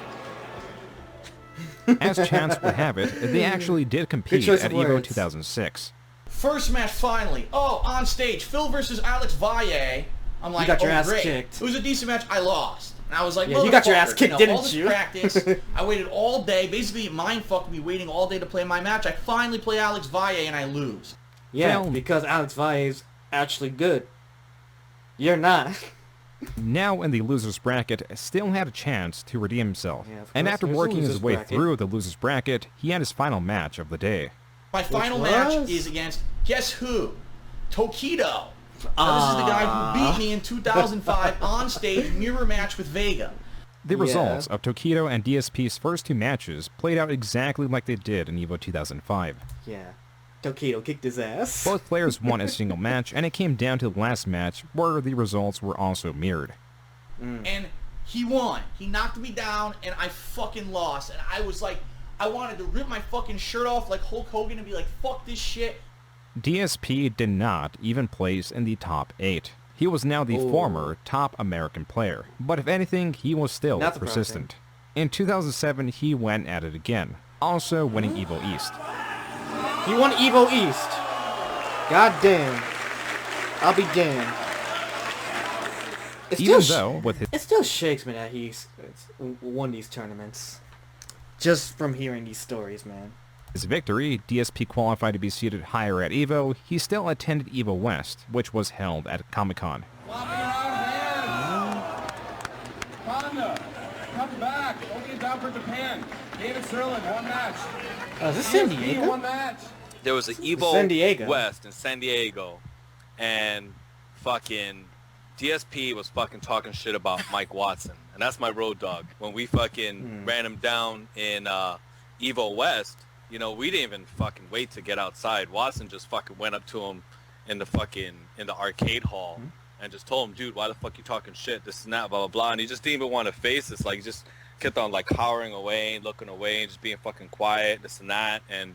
Speaker 2: As chance would have it, they actually did compete at EVO 2006.
Speaker 3: First match finally. Oh, on stage, Phil versus Alex Valle. I'm like,
Speaker 1: You got your
Speaker 3: oh,
Speaker 1: ass
Speaker 3: great.
Speaker 1: kicked.
Speaker 3: It was a decent match. I lost. And I was like,
Speaker 1: Yeah, you got your ass
Speaker 3: motherfucker,
Speaker 1: kicked,
Speaker 3: all
Speaker 1: didn't
Speaker 3: this
Speaker 1: you?
Speaker 3: practice. I waited all day. Basically, it mind-fucked me waiting all day to play my match. I finally play Alex Valle and I lose.
Speaker 1: Yeah,
Speaker 2: Phil.
Speaker 1: because Alex Valle is actually good. You're not.
Speaker 2: Now in the loser's bracket, still had a chance to redeem himself.
Speaker 1: Yeah, of
Speaker 2: And
Speaker 1: course,
Speaker 2: after
Speaker 1: there's a
Speaker 2: working his
Speaker 1: loser's
Speaker 2: way
Speaker 1: bracket.
Speaker 2: through the loser's bracket, he had his final match of the day.
Speaker 3: My final
Speaker 1: was?
Speaker 3: match is against, guess who? Tokido. Now, this is the guy who beat me in 2005 on stage, mirror match with Vega.
Speaker 2: The
Speaker 1: Yeah.
Speaker 2: results of Tokido and DSP's first 2 matches played out exactly like they did in EVO 2005.
Speaker 1: Yeah. Tokido kicked his ass.
Speaker 2: Both players won a single match, and it came down to the last match, where the results were also mirrored.
Speaker 3: And he won. He knocked me down, and I fucking lost. And I was like, I wanted to rip my fucking shirt off like Hulk Hogan and be like, fuck this shit.
Speaker 2: DSP did not even place in the top 8. He was now the former top American player, but if anything, he was still
Speaker 1: Not surprising.
Speaker 2: persistent. In 2007, he went at it again, also winning EVO East.
Speaker 1: He won EVO East. God damn. I'll be damned. It
Speaker 2: Even
Speaker 1: still
Speaker 2: though, with his
Speaker 1: it still shakes me that he's won these tournaments. Just from hearing these stories, man.
Speaker 2: victory, DSP qualified to be seated higher at EVO, he still attended EVO West, which was held at Comic-Con.
Speaker 8: Honda, come back. Opening down for Japan. David Sterling, 1 match.
Speaker 1: Is this San
Speaker 8: DSP,
Speaker 1: Diego?
Speaker 8: 1 match.
Speaker 10: There was an Evo
Speaker 1: San Diego.
Speaker 10: West in San Diego, and fucking DSP was fucking talking shit about Mike Watson, and that's my road dog. When we fucking ran him down in Evo West, you know, we didn't even fucking wait to get outside. Watson just fucking went up to him in the arcade hall and just told him, dude, why the fuck you talking shit, this and that, blah, blah, blah. And he just didn't even want to face this. Like, he just kept on, like, cowering away and looking away and just being fucking quiet, this and that, and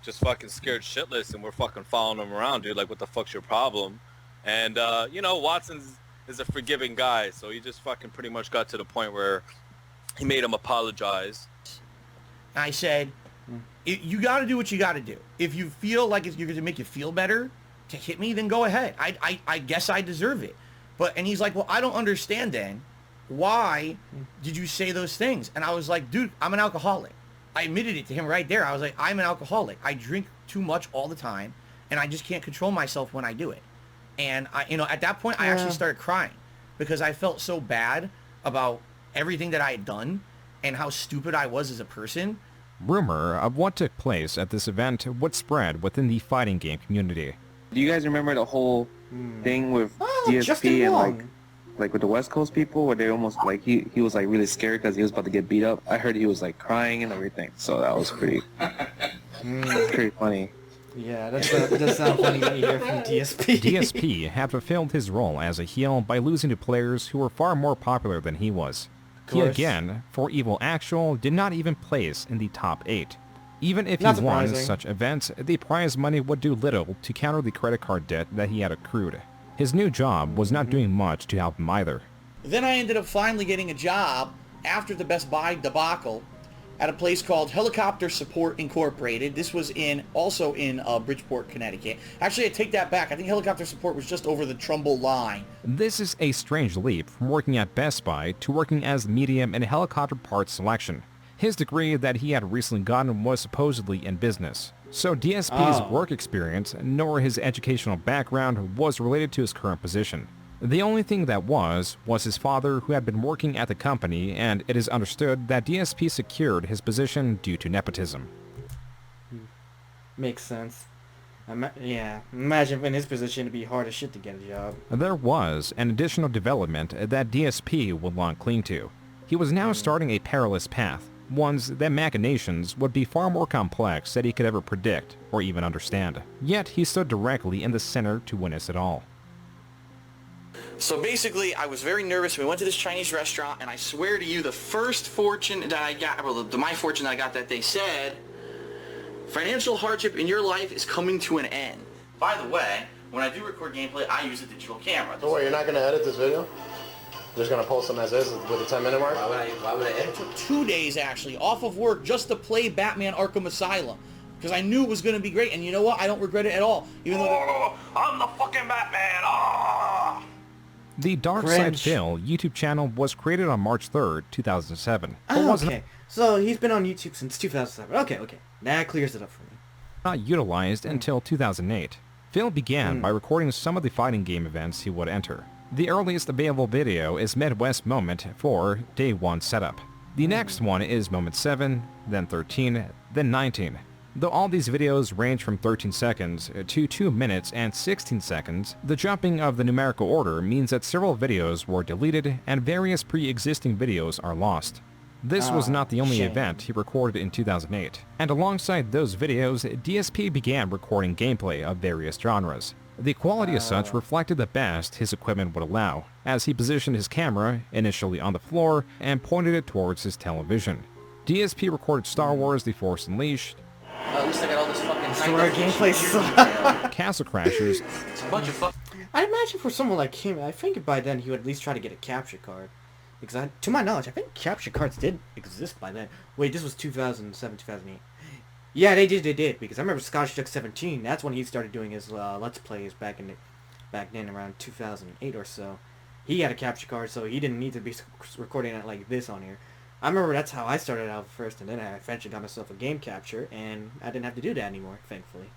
Speaker 10: just fucking scared shitless. And we're fucking following him around, dude. Like, what the fuck's your problem? And, you know, Watson's, is a forgiving guy, so he just fucking pretty much got to the point where he made him apologize.
Speaker 3: I said, you got to do what you got to do. If you feel like you're going to make you feel better to hit me, then go ahead. I guess I deserve it. And he's like, well, I don't understand then. Why did you say those things? And I was like, dude, I'm an alcoholic. I admitted it to him right there. I was like, I'm an alcoholic. I drink too much all the time, and I just can't control myself when I do it. And at that point, I actually started crying because I felt so bad about everything that I had done and how stupid I was as a person.
Speaker 2: Rumor of what took place at this event would spread within the fighting game community.
Speaker 17: Do you guys remember the whole thing with DSP and like with the West Coast people, where they almost like he was like really scared because he was about to get beat up? I heard he was like crying and everything, so that was pretty funny.
Speaker 1: Yeah, that does sound funny when you hear from DSP.
Speaker 2: DSP had fulfilled his role as a heel by losing to players who were far more popular than he was. He again, for Evil Actual, did not even place in the top 8. Even if he won such events, the prize money would do little to counter the credit card debt that he had accrued. His new job was not doing much to help him either.
Speaker 3: Then I ended up finally getting a job after the Best Buy debacle at a place called Helicopter Support Incorporated. This was also in Bridgeport, Connecticut. Actually, I take that back. I think Helicopter Support was just over the Trumbull line.
Speaker 2: This is a strange leap from working at Best Buy to working as medium in helicopter parts selection. His degree that he had recently gotten was supposedly in business. So DSP's work experience, nor his educational background, was related to his current position. The only thing that was his father, who had been working at the company, and it is understood that DSP secured his position due to nepotism.
Speaker 1: Makes sense. Imagine in his position it'd be hard as shit to get a job.
Speaker 2: There was an additional development that DSP would long cling to. He was now starting a perilous path, ones that machinations would be far more complex than he could ever predict or even understand. Yet he stood directly in the center to witness it all.
Speaker 3: So basically, I was very nervous. We went to this Chinese restaurant, and I swear to you, the first fortune that I got, my fortune that I got that day said, financial hardship in your life is coming to an end. By the way, when I do record gameplay, I use a digital camera.
Speaker 18: So what, you're not going to edit this video? Just going to post them as is with a 10-minute mark?
Speaker 3: Why would I edit? It took 2 days, actually, off of work just to play Batman Arkham Asylum. Because I knew it was going to be great, and you know what? I don't regret it at all. Even though I'm the fucking Batman!
Speaker 2: The DarkSydePhil YouTube channel was created on March 3rd, 2007.
Speaker 1: Okay, so he's been on YouTube since 2007. Okay. That clears it up for me.
Speaker 2: Not utilized until 2008. Phil began by recording some of the fighting game events he would enter. The earliest available video is Midwest Moment 4 Day 1 Setup. The next one is Moment 7, then 13, then 19. Though all these videos range from 13 seconds to 2 minutes and 16 seconds, the jumping of the numerical order means that several videos were deleted and various pre-existing videos are lost. This was not the only event he recorded in 2008, and alongside those videos, DSP began recording gameplay of various genres. The quality as such reflected the best his equipment would allow, as he positioned his camera initially on the floor and pointed it towards his television. DSP recorded Star Wars The Force Unleashed,
Speaker 3: at least I got all this fucking
Speaker 1: story gameplay.
Speaker 2: Castle Crashers.
Speaker 3: It's a bunch of
Speaker 1: I imagine for someone like him, I think by then he would at least try to get a capture card. Because to my knowledge, I think capture cards did exist by then. Wait, this was 2007, 2008. Yeah, they did. Because I remember Scottish Duck 17. That's when he started doing his Let's Plays back then, around 2008 or so. He had a capture card, so he didn't need to be recording it like this on here. I remember that's how I started out first, and then I eventually got myself a game capture, and I didn't have to do that anymore, thankfully.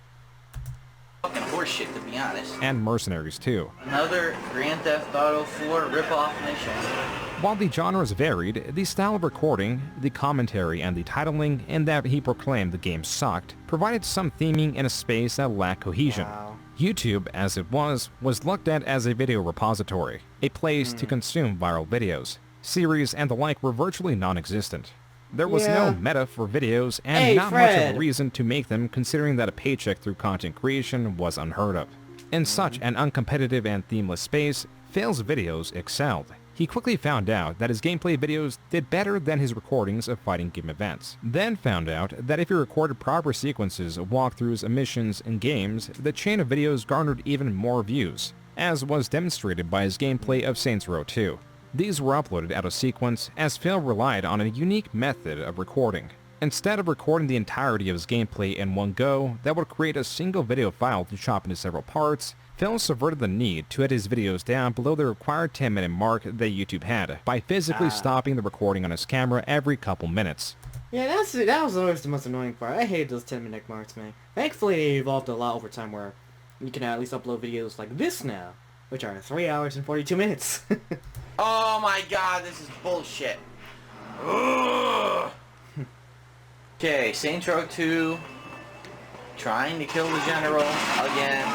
Speaker 3: Fucking horseshit, to be honest.
Speaker 2: And Mercenaries 2.
Speaker 3: Another Grand Theft Auto 4 ripoff mission.
Speaker 2: While the genres varied, the style of recording, the commentary, and the titling, in that he proclaimed the game sucked, provided some theming in a space that lacked cohesion. YouTube, as it was looked at as a video repository, a place to consume viral videos. Series and the like were virtually non-existent. There was no meta for videos and not much of a reason to make them, considering that a paycheck through content creation was unheard of. In such an uncompetitive and themeless space, Phil's videos excelled. He quickly found out that his gameplay videos did better than his recordings of fighting game events. Then found out that if he recorded proper sequences of walkthroughs of missions and games, the chain of videos garnered even more views. as was demonstrated by his gameplay of Saints Row 2. These were uploaded out of sequence as Phil relied on a unique method of recording. Instead of recording the entirety of his gameplay in one go that would create a single video file to chop into several parts, Phil subverted the need to edit his videos down below the required 10-minute mark that YouTube had by physically stopping the recording on his camera every couple minutes.
Speaker 1: Yeah, that was always the most annoying part. I hated those 10-minute marks, man. Thankfully, they evolved a lot over time where you can at least upload videos like this now, which are 3 hours and 42 minutes.
Speaker 3: Oh my god, this is bullshit. Ugh. Okay, Saints Row 2, trying to kill the general again.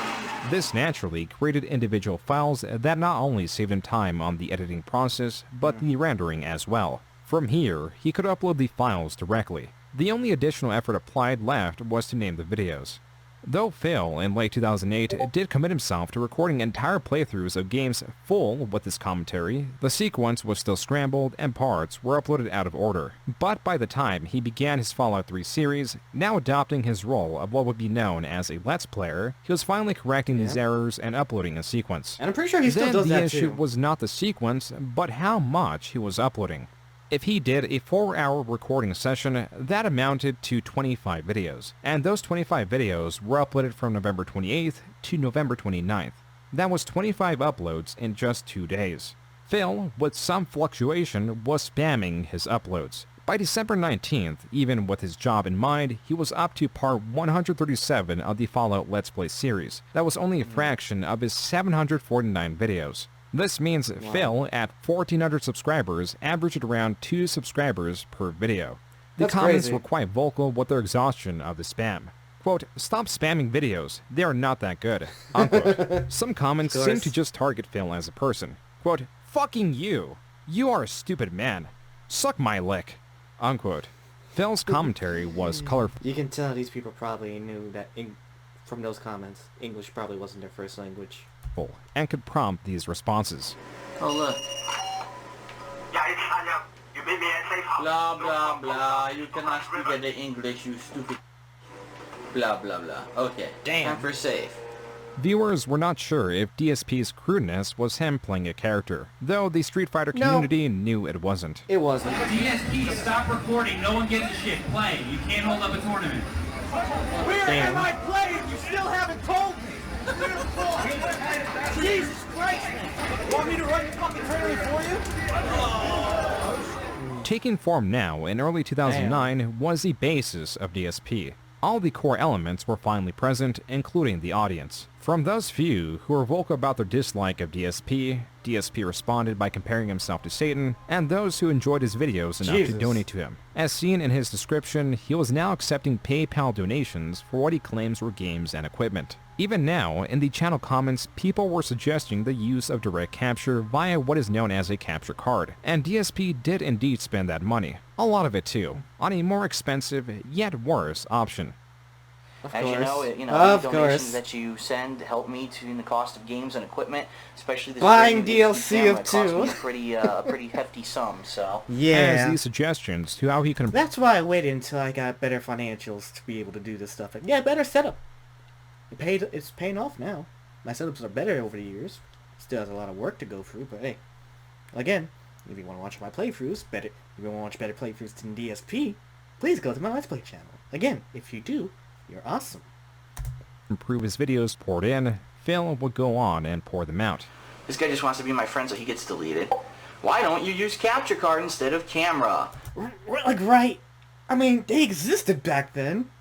Speaker 2: This naturally created individual files that not only saved him time on the editing process, but the rendering as well. From here, he could upload the files directly. The only additional effort applied left was to name the videos. Though Phil, in late 2008, did commit himself to recording entire playthroughs of games full with his commentary, the sequence was still scrambled and parts were uploaded out of order. But by the time he began his Fallout 3 series, now adopting his role of what would be known as a Let's Player, he was finally correcting these errors and uploading a sequence.
Speaker 1: And I'm pretty sure he still does that too.
Speaker 2: The issue was not the sequence, but how much he was uploading. If he did a 4-hour recording session, that amounted to 25 videos, and those 25 videos were uploaded from November 28th to November 29th. That was 25 uploads in just 2 days. Phil, with some fluctuation, was spamming his uploads. By December 19th, even with his job in mind, he was up to part 137 of the Fallout Let's Play series. That was only a fraction of his 749 videos. This means Phil, at 1,400 subscribers, averaged around 2 subscribers per video. The comments were quite vocal with their exhaustion of the spam. Quote, "Stop spamming videos, they are not that good." Unquote. Some comments seem to just target Phil as a person. Quote, "Fucking you! You are a stupid man. Suck my lick." Unquote. Phil's commentary was colorful.
Speaker 1: You can tell these people probably knew that from those comments, English probably wasn't their first language.
Speaker 2: And could prompt these responses.
Speaker 3: Oh look. Blah blah blah, you cannot speak any English, you stupid. Blah blah blah. Okay, time for safe.
Speaker 2: Viewers were not sure if DSP's crudeness was him playing a character, though the Street Fighter community knew it wasn't.
Speaker 1: It wasn't.
Speaker 15: DSP, stop recording, no one gets a shit. Play, you can't hold up a tournament.
Speaker 8: Where am I playing? You still haven't told me. Jesus Christ, man. Want me to run your fucking tournament for you?
Speaker 2: Taking form now in early 2009 was the basis of DSP. All the core elements were finally present, including the audience. From those few who were vocal about their dislike of DSP, DSP responded by comparing himself to Satan, and those who enjoyed his videos enough to donate to him. As seen in his description, he was now accepting PayPal donations for what he claims were games and equipment. Even now, in the channel comments, people were suggesting the use of direct capture via what is known as a capture card, and DSP did indeed spend that money, a lot of it too, on a more expensive, yet worse option.
Speaker 3: As you know, any donations that you send help me in the cost of games and equipment, especially this
Speaker 1: buying DLC of 2.
Speaker 3: Cost me a pretty hefty sum. So
Speaker 2: as these suggestions to how he can.
Speaker 1: That's why I waited until I got better financials to be able to do this stuff. Yeah, better setup. It's paying off now. My setups are better over the years. Still has a lot of work to go through, but hey, again, if you want to watch my playthroughs, if you want to watch better playthroughs than DSP, please go to my Let's Play channel. Again, if you do, you're awesome.
Speaker 2: Improve his videos poured in, Phil would go on and pour them out.
Speaker 3: This guy just wants to be my friend so he gets deleted. Why don't you use capture card instead of camera?
Speaker 1: Right. I mean, they existed back then.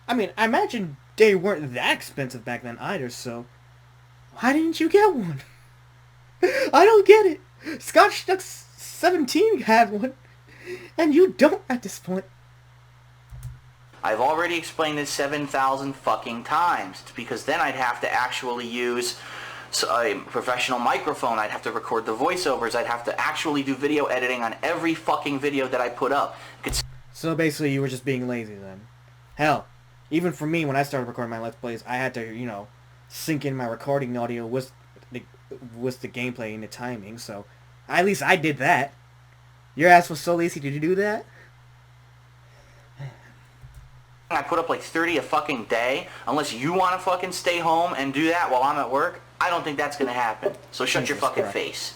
Speaker 1: I mean, I imagine they weren't that expensive back then either, so why didn't you get one? I don't get it. Scotch Duck 17 had one, and you don't at this point.
Speaker 3: I've already explained this 7,000 fucking times, because then I'd have to actually use a professional microphone, I'd have to record the voiceovers, I'd have to actually do video editing on every fucking video that I put up.
Speaker 1: So basically you were just being lazy then. Hell, even for me when I started recording my Let's Plays, I had to, sync in my recording audio with the gameplay and the timing, so at least I did that. Your ass was so lazy to do that?
Speaker 3: I put up like 30 a fucking day. Unless you want to fucking stay home and do that while I'm at work,
Speaker 19: I don't think that's gonna happen. So shut your fucking face.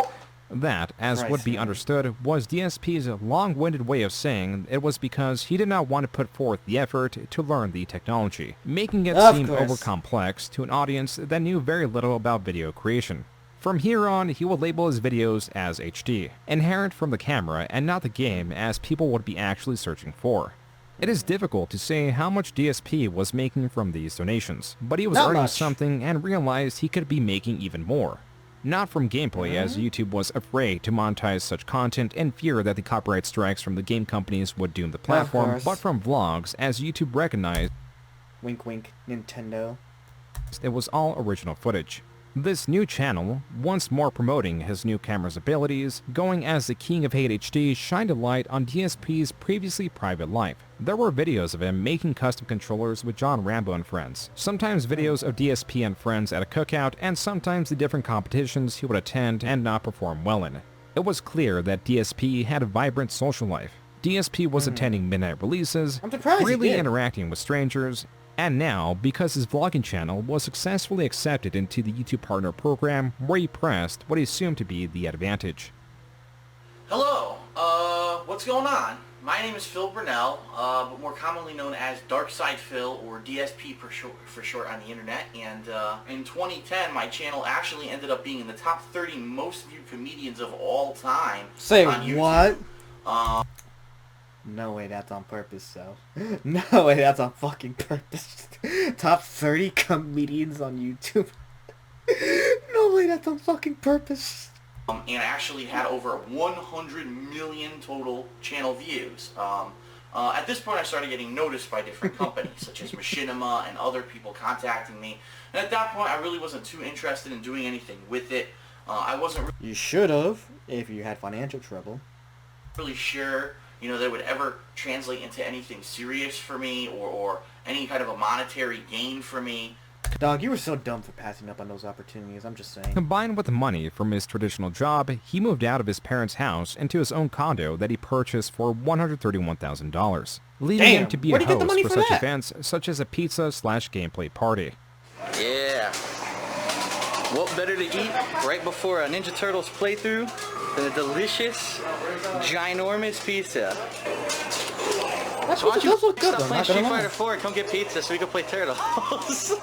Speaker 2: That, as would be understood, was DSP's long-winded way of saying it was because he did not want to put forth the effort to learn the technology, making it seem over-complex to an audience that knew very little about video creation. From here on, he would label his videos as HD, inherent from the camera and not the game as people would be actually searching for. It is difficult to say how much DSP was making from these donations, but he was earning something and realized he could be making even more. Not from gameplay, as YouTube was afraid to monetize such content in fear that the copyright strikes from the game companies would doom the platform, but from vlogs, as YouTube recognized
Speaker 1: wink wink, Nintendo,
Speaker 2: it was all original footage. This new channel, once more promoting his new camera's abilities, going as the king of hate HD, shined a light on DSP's previously private life. There were videos of him making custom controllers with John Rambo and friends, sometimes videos of DSP and friends at a cookout, and sometimes the different competitions he would attend and not perform well in. It was clear that DSP had a vibrant social life. DSP was attending midnight releases, freely interacting with strangers, and now, because his vlogging channel was successfully accepted into the YouTube Partner Program, where he pressed what he assumed to be the advantage.
Speaker 19: Hello, what's going on? My name is Phil Burnell, but more commonly known as DarkSydePhil, or DSP for short on the internet, and in 2010 my channel actually ended up being in the top 30 most viewed comedians of all time.
Speaker 1: Say
Speaker 19: on YouTube.
Speaker 1: what? No way that's on purpose, though. No way that's on fucking purpose. Top 30 comedians on YouTube. No way that's on fucking purpose.
Speaker 19: And actually had over 100 million total channel views. At this point I started getting noticed by different companies, such as Machinima and other people contacting me. And at that point I really wasn't too interested in doing anything with it. I wasn't
Speaker 1: You should have, if you had financial trouble.
Speaker 19: Really sure, you know, that it would ever translate into anything serious for me or any kind of a monetary gain for me.
Speaker 1: Dog, you were so dumb for passing up on those opportunities, I'm just saying.
Speaker 2: Combined with the money from his traditional job, he moved out of his parents' house into his own condo that he purchased for $131,000, leading him to be a host for such events such as a pizza/gameplay party.
Speaker 16: Yeah. What better to eat right before a Ninja Turtles playthrough than a delicious, ginormous pizza?
Speaker 1: That's
Speaker 16: Why don't you
Speaker 1: look good,
Speaker 16: stop
Speaker 1: though,
Speaker 16: playing
Speaker 1: not
Speaker 16: Street
Speaker 1: gonna lie.
Speaker 16: Fighter 4 and come get pizza so we can play Turtles?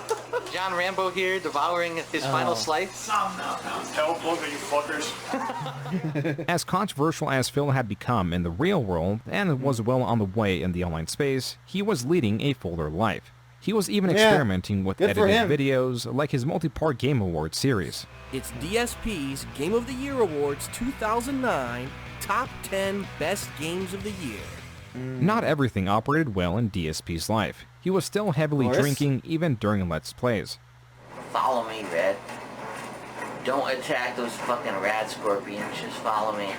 Speaker 16: John Rambo here devouring his final slice.
Speaker 9: Hell, both of you fuckers.
Speaker 2: As controversial as Phil had become in the real world, and was well on the way in the online space, he was leading a fuller life. He was even experimenting with edited videos, like his multi-part Game Awards series.
Speaker 20: It's DSP's Game of the Year Awards 2009 Top 10 Best Games of the Year.
Speaker 2: Not everything operated well in DSP's life. He was still heavily drinking even during Let's Plays.
Speaker 19: Follow me, Red. Don't attack those fucking rad scorpions, just follow me.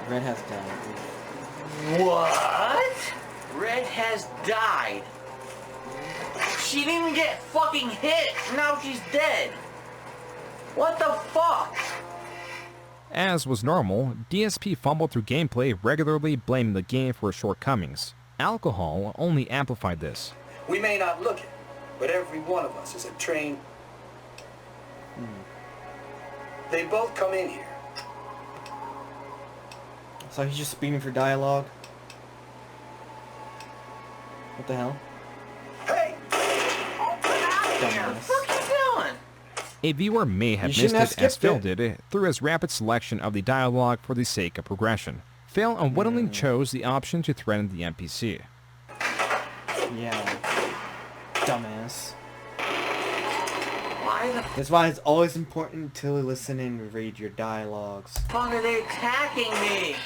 Speaker 1: Red has died.
Speaker 19: What? Red has died. She didn't even get fucking hit. Now she's dead. What the fuck?
Speaker 2: As was normal, DSP fumbled through gameplay, regularly blaming the game for his shortcomings. Alcohol only amplified this.
Speaker 21: We may not look it, but every one of us is a trained... They both come in here.
Speaker 1: So he's just speeding for dialogue? What the hell?
Speaker 21: Hey!
Speaker 1: Dumbass.
Speaker 19: What are you doing?
Speaker 2: A viewer may have missed it as Phil did through his rapid selection of the dialogue for the sake of progression. Phil unwittingly chose the option to threaten the NPC.
Speaker 1: Yeah. Dumbass.
Speaker 19: Why the
Speaker 1: That's why it's always important to listen and read your dialogues.
Speaker 19: fuck are they attacking me?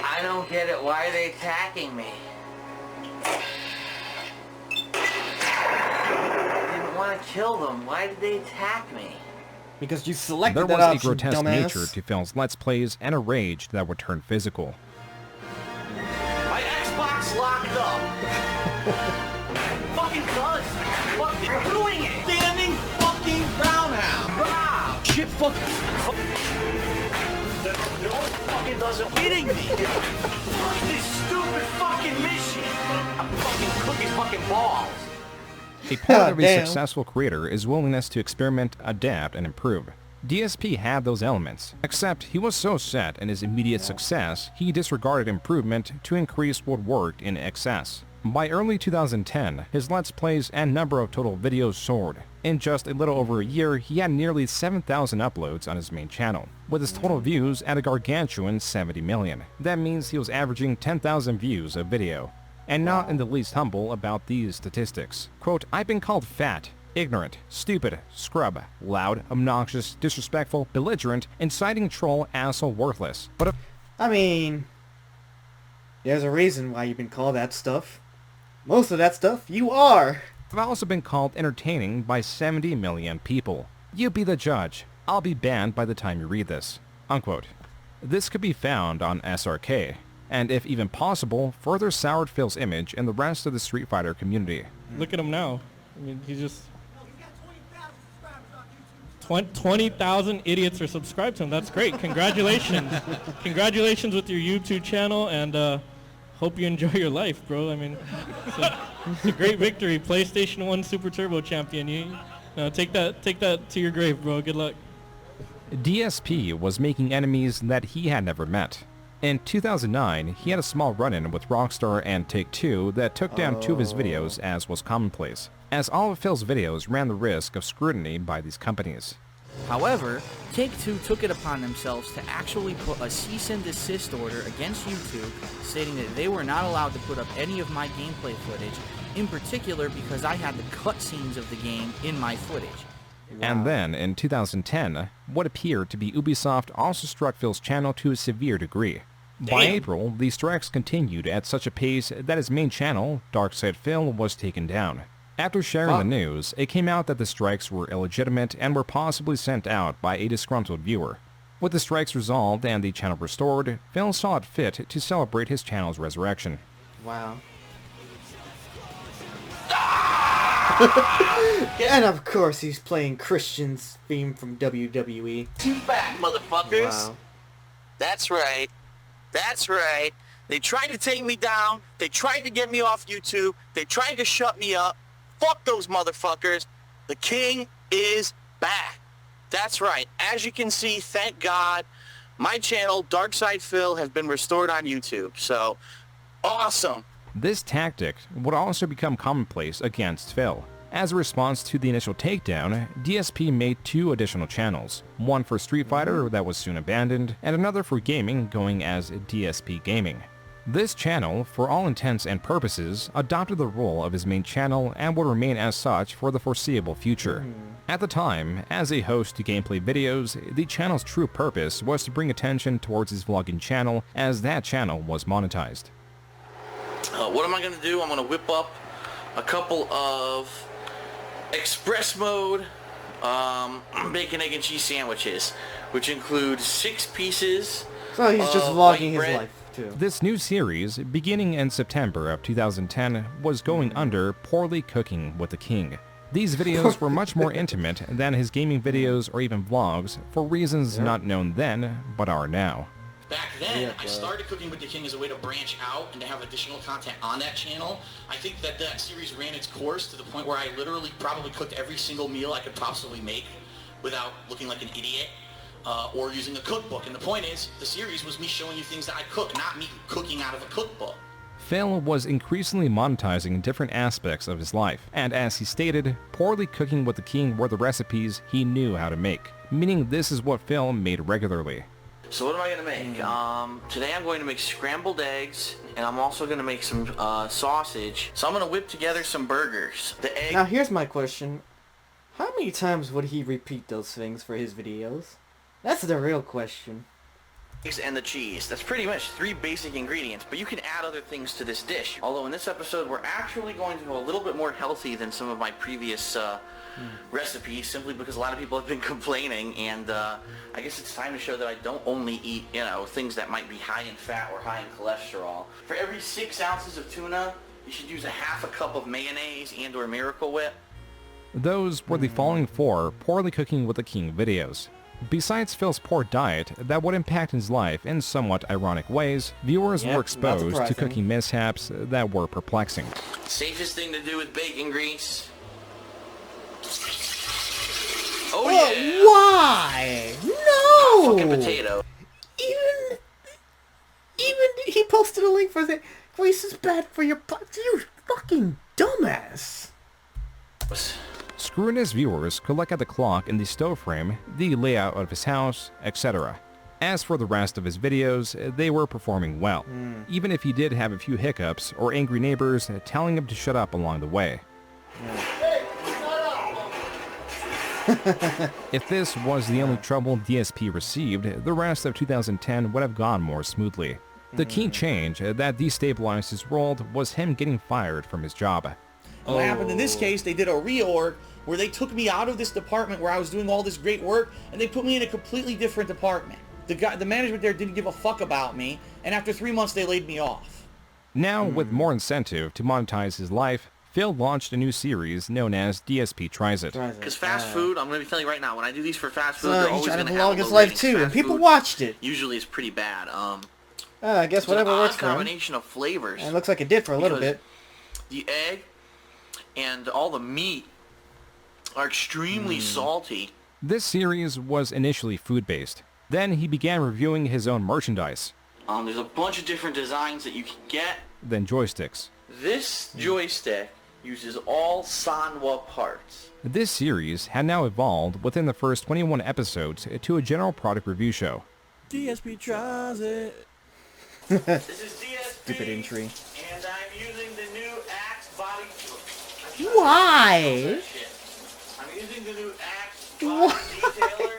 Speaker 19: I don't get it. Why are they attacking me? I didn't want to kill them. Why did they attack me?
Speaker 1: Because you selected
Speaker 2: There
Speaker 1: that
Speaker 2: was
Speaker 1: option,
Speaker 2: a grotesque
Speaker 1: dumbass.
Speaker 2: nature to Phil's Let's Plays and a rage that would turn physical.
Speaker 19: My Xbox locked up. Fucking does. Fuck, you're doing it. Standing fucking roundhouse. Wow. Shit, fuck. No fucking doesn't hitting me. Fuck this stupid fucking mission. I'm fucking
Speaker 16: fucking balls.
Speaker 2: A part of a
Speaker 1: Damn.
Speaker 2: successful creator is willingness to experiment, adapt, and improve. DSP had those elements, except he was so set in his immediate success, he disregarded improvement to increase what worked in excess. By early 2010, his Let's Plays and number of total videos soared. In just a little over a year, he had nearly 7,000 uploads on his main channel, with his total views at a gargantuan 70 million. That means he was averaging 10,000 views a video. And not in the least humble about these statistics. Quote, I've been called fat, ignorant, stupid, scrub, loud, obnoxious, disrespectful, belligerent, inciting troll, asshole, worthless. But
Speaker 1: I mean, there's a reason why you've been called that stuff. Most of that stuff, you are.
Speaker 2: I've also been called entertaining by 70 million people. You be the judge. I'll be banned by the time you read this. Unquote. This could be found on SRK, and if even possible, further soured Phil's image in the rest of the Street Fighter community.
Speaker 14: Look at him now. I mean, he's just... 20,000 idiots are subscribed to him. That's great. Congratulations. Congratulations with your YouTube channel, and hope you enjoy your life, bro. I mean, it's a great victory. PlayStation 1 Super Turbo Champion. You take that to your grave, bro. Good luck.
Speaker 2: DSP was making enemies that he had never met. In 2009, he had a small run-in with Rockstar and Take-Two that took down 2 of his videos, as was commonplace, as all of Phil's videos ran the risk of scrutiny by these companies.
Speaker 4: However, Take-Two took it upon themselves to actually put a cease and desist order against YouTube, stating that they were not allowed to put up any of my gameplay footage, in particular because I had the cutscenes of the game in my footage.
Speaker 2: And then, in 2010, what appeared to be Ubisoft also struck Phil's channel to a severe degree. By April, the strikes continued at such a pace that his main channel, DarkSydePhil, was taken down. After sharing the news, it came out that the strikes were illegitimate and were possibly sent out by a disgruntled viewer. With the strikes resolved and the channel restored, Phil saw it fit to celebrate his channel's resurrection.
Speaker 1: Wow. And of course he's playing Christian's theme from WWE.
Speaker 16: You back, motherfuckers.
Speaker 1: Wow.
Speaker 16: That's right. That's right. They tried to take me down. They tried to get me off YouTube. They tried to shut me up. Fuck those motherfuckers. The king is back. That's right. As you can see, thank God, my channel, DarkSydePhil, has been restored on YouTube. So, awesome.
Speaker 2: This tactic would also become commonplace against Phil. As a response to the initial takedown, DSP made 2 additional channels, one for Street Fighter that was soon abandoned, and another for gaming going as DSP Gaming. This channel, for all intents and purposes, adopted the role of his main channel and will remain as such for the foreseeable future. At the time, as a host to gameplay videos, the channel's true purpose was to bring attention towards his vlogging channel, as that channel was monetized.
Speaker 19: What am I going to do? I'm going to whip up a couple of express mode bacon, egg, and cheese sandwiches, which include 6 pieces.
Speaker 1: So he's just vlogging his life, too.
Speaker 2: This new series, beginning in September of 2010, was going under Poorly Cooking with the King. These videos were much more intimate than his gaming videos or even vlogs, for reasons not known then, but are now.
Speaker 19: Back then, I started Cooking with the King as a way to branch out and to have additional content on that channel. I think that that series ran its course to the point where I literally probably cooked every single meal I could possibly make without looking like an idiot or using a cookbook. And the point is, the series was me showing you things that I cook, not me cooking out of a cookbook.
Speaker 2: Phil was increasingly monetizing different aspects of his life, and as he stated, Poorly Cooking with the King were the recipes he knew how to make, meaning this is what Phil made regularly.
Speaker 19: So what am I going to make? Today I'm going to make scrambled eggs, and I'm also going to make some sausage. So I'm going to whip together some burgers. The egg.
Speaker 1: Now here's my question. How many times would he repeat those things for his videos? That's the real question.
Speaker 19: Eggs and the cheese. That's pretty much 3 basic ingredients, but you can add other things to this dish. Although in this episode we're actually going to go a little bit more healthy than some of my previous recipes, simply because a lot of people have been complaining, and I guess it's time to show that I don't only eat, you know, things that might be high in fat or high in cholesterol. For every 6 ounces of tuna, you should use a half a cup of mayonnaise and or Miracle Whip.
Speaker 2: Those were the following 4 Poorly Cooking with the King videos. Besides Phil's poor diet that would impact his life in somewhat ironic ways, viewers
Speaker 1: Yep,
Speaker 2: were
Speaker 1: not
Speaker 2: exposed to
Speaker 1: surprising.
Speaker 2: cooking mishaps that were perplexing.
Speaker 19: Safest thing to do with bacon grease.
Speaker 1: Oh, yeah. Why? No!
Speaker 19: Fucking potato.
Speaker 1: Even he posted a link for the grease is bad for your butt. You fucking dumbass.
Speaker 2: Screwing his viewers could look at the clock in the stove frame, the layout of his house, etc. As for the rest of his videos, they were performing well, even if he did have a few hiccups or angry neighbors telling him to shut up along the way. If this was the only trouble DSP received, the rest of 2010 would have gone more smoothly. The key change that destabilized his world was him getting fired from his job.
Speaker 3: What happened in this case, they did a reorg where they took me out of this department where I was doing all this great work, and they put me in a completely different department. The management there didn't give a fuck about me, and after 3 months they laid me off.
Speaker 2: Now, with more incentive to monetize his life, Phil launched a new series known as DSP Tries It.
Speaker 19: Because fast food, I'm going to be telling you right now, when I do these for fast food,
Speaker 1: So
Speaker 19: they're
Speaker 1: he
Speaker 19: always
Speaker 1: tried to
Speaker 19: going to
Speaker 1: vlog
Speaker 19: have
Speaker 1: his
Speaker 19: low
Speaker 1: life
Speaker 19: ratings.
Speaker 1: too, and
Speaker 19: Fast
Speaker 1: people
Speaker 19: food
Speaker 1: watched it.
Speaker 19: Usually it's pretty bad.
Speaker 1: I guess
Speaker 19: It's
Speaker 1: whatever
Speaker 19: an
Speaker 1: works
Speaker 19: odd
Speaker 1: for him.
Speaker 19: combination of flavors.
Speaker 1: And it looks like it did for a little
Speaker 19: because
Speaker 1: bit.
Speaker 19: The egg and all the meat are extremely salty.
Speaker 2: This series was initially food-based. Then he began reviewing his own merchandise,
Speaker 19: There's a bunch of different designs that you can get.
Speaker 2: then joysticks.
Speaker 19: This joystick uses all Sanwa parts.
Speaker 2: This series had now evolved within the first 21 episodes to a general product review show.
Speaker 20: DSP tries it.
Speaker 19: This is DSP,
Speaker 1: Stupid entry.
Speaker 19: and I'm using the new Axe body.
Speaker 1: Why?
Speaker 19: I'm using the new Axe body detailer.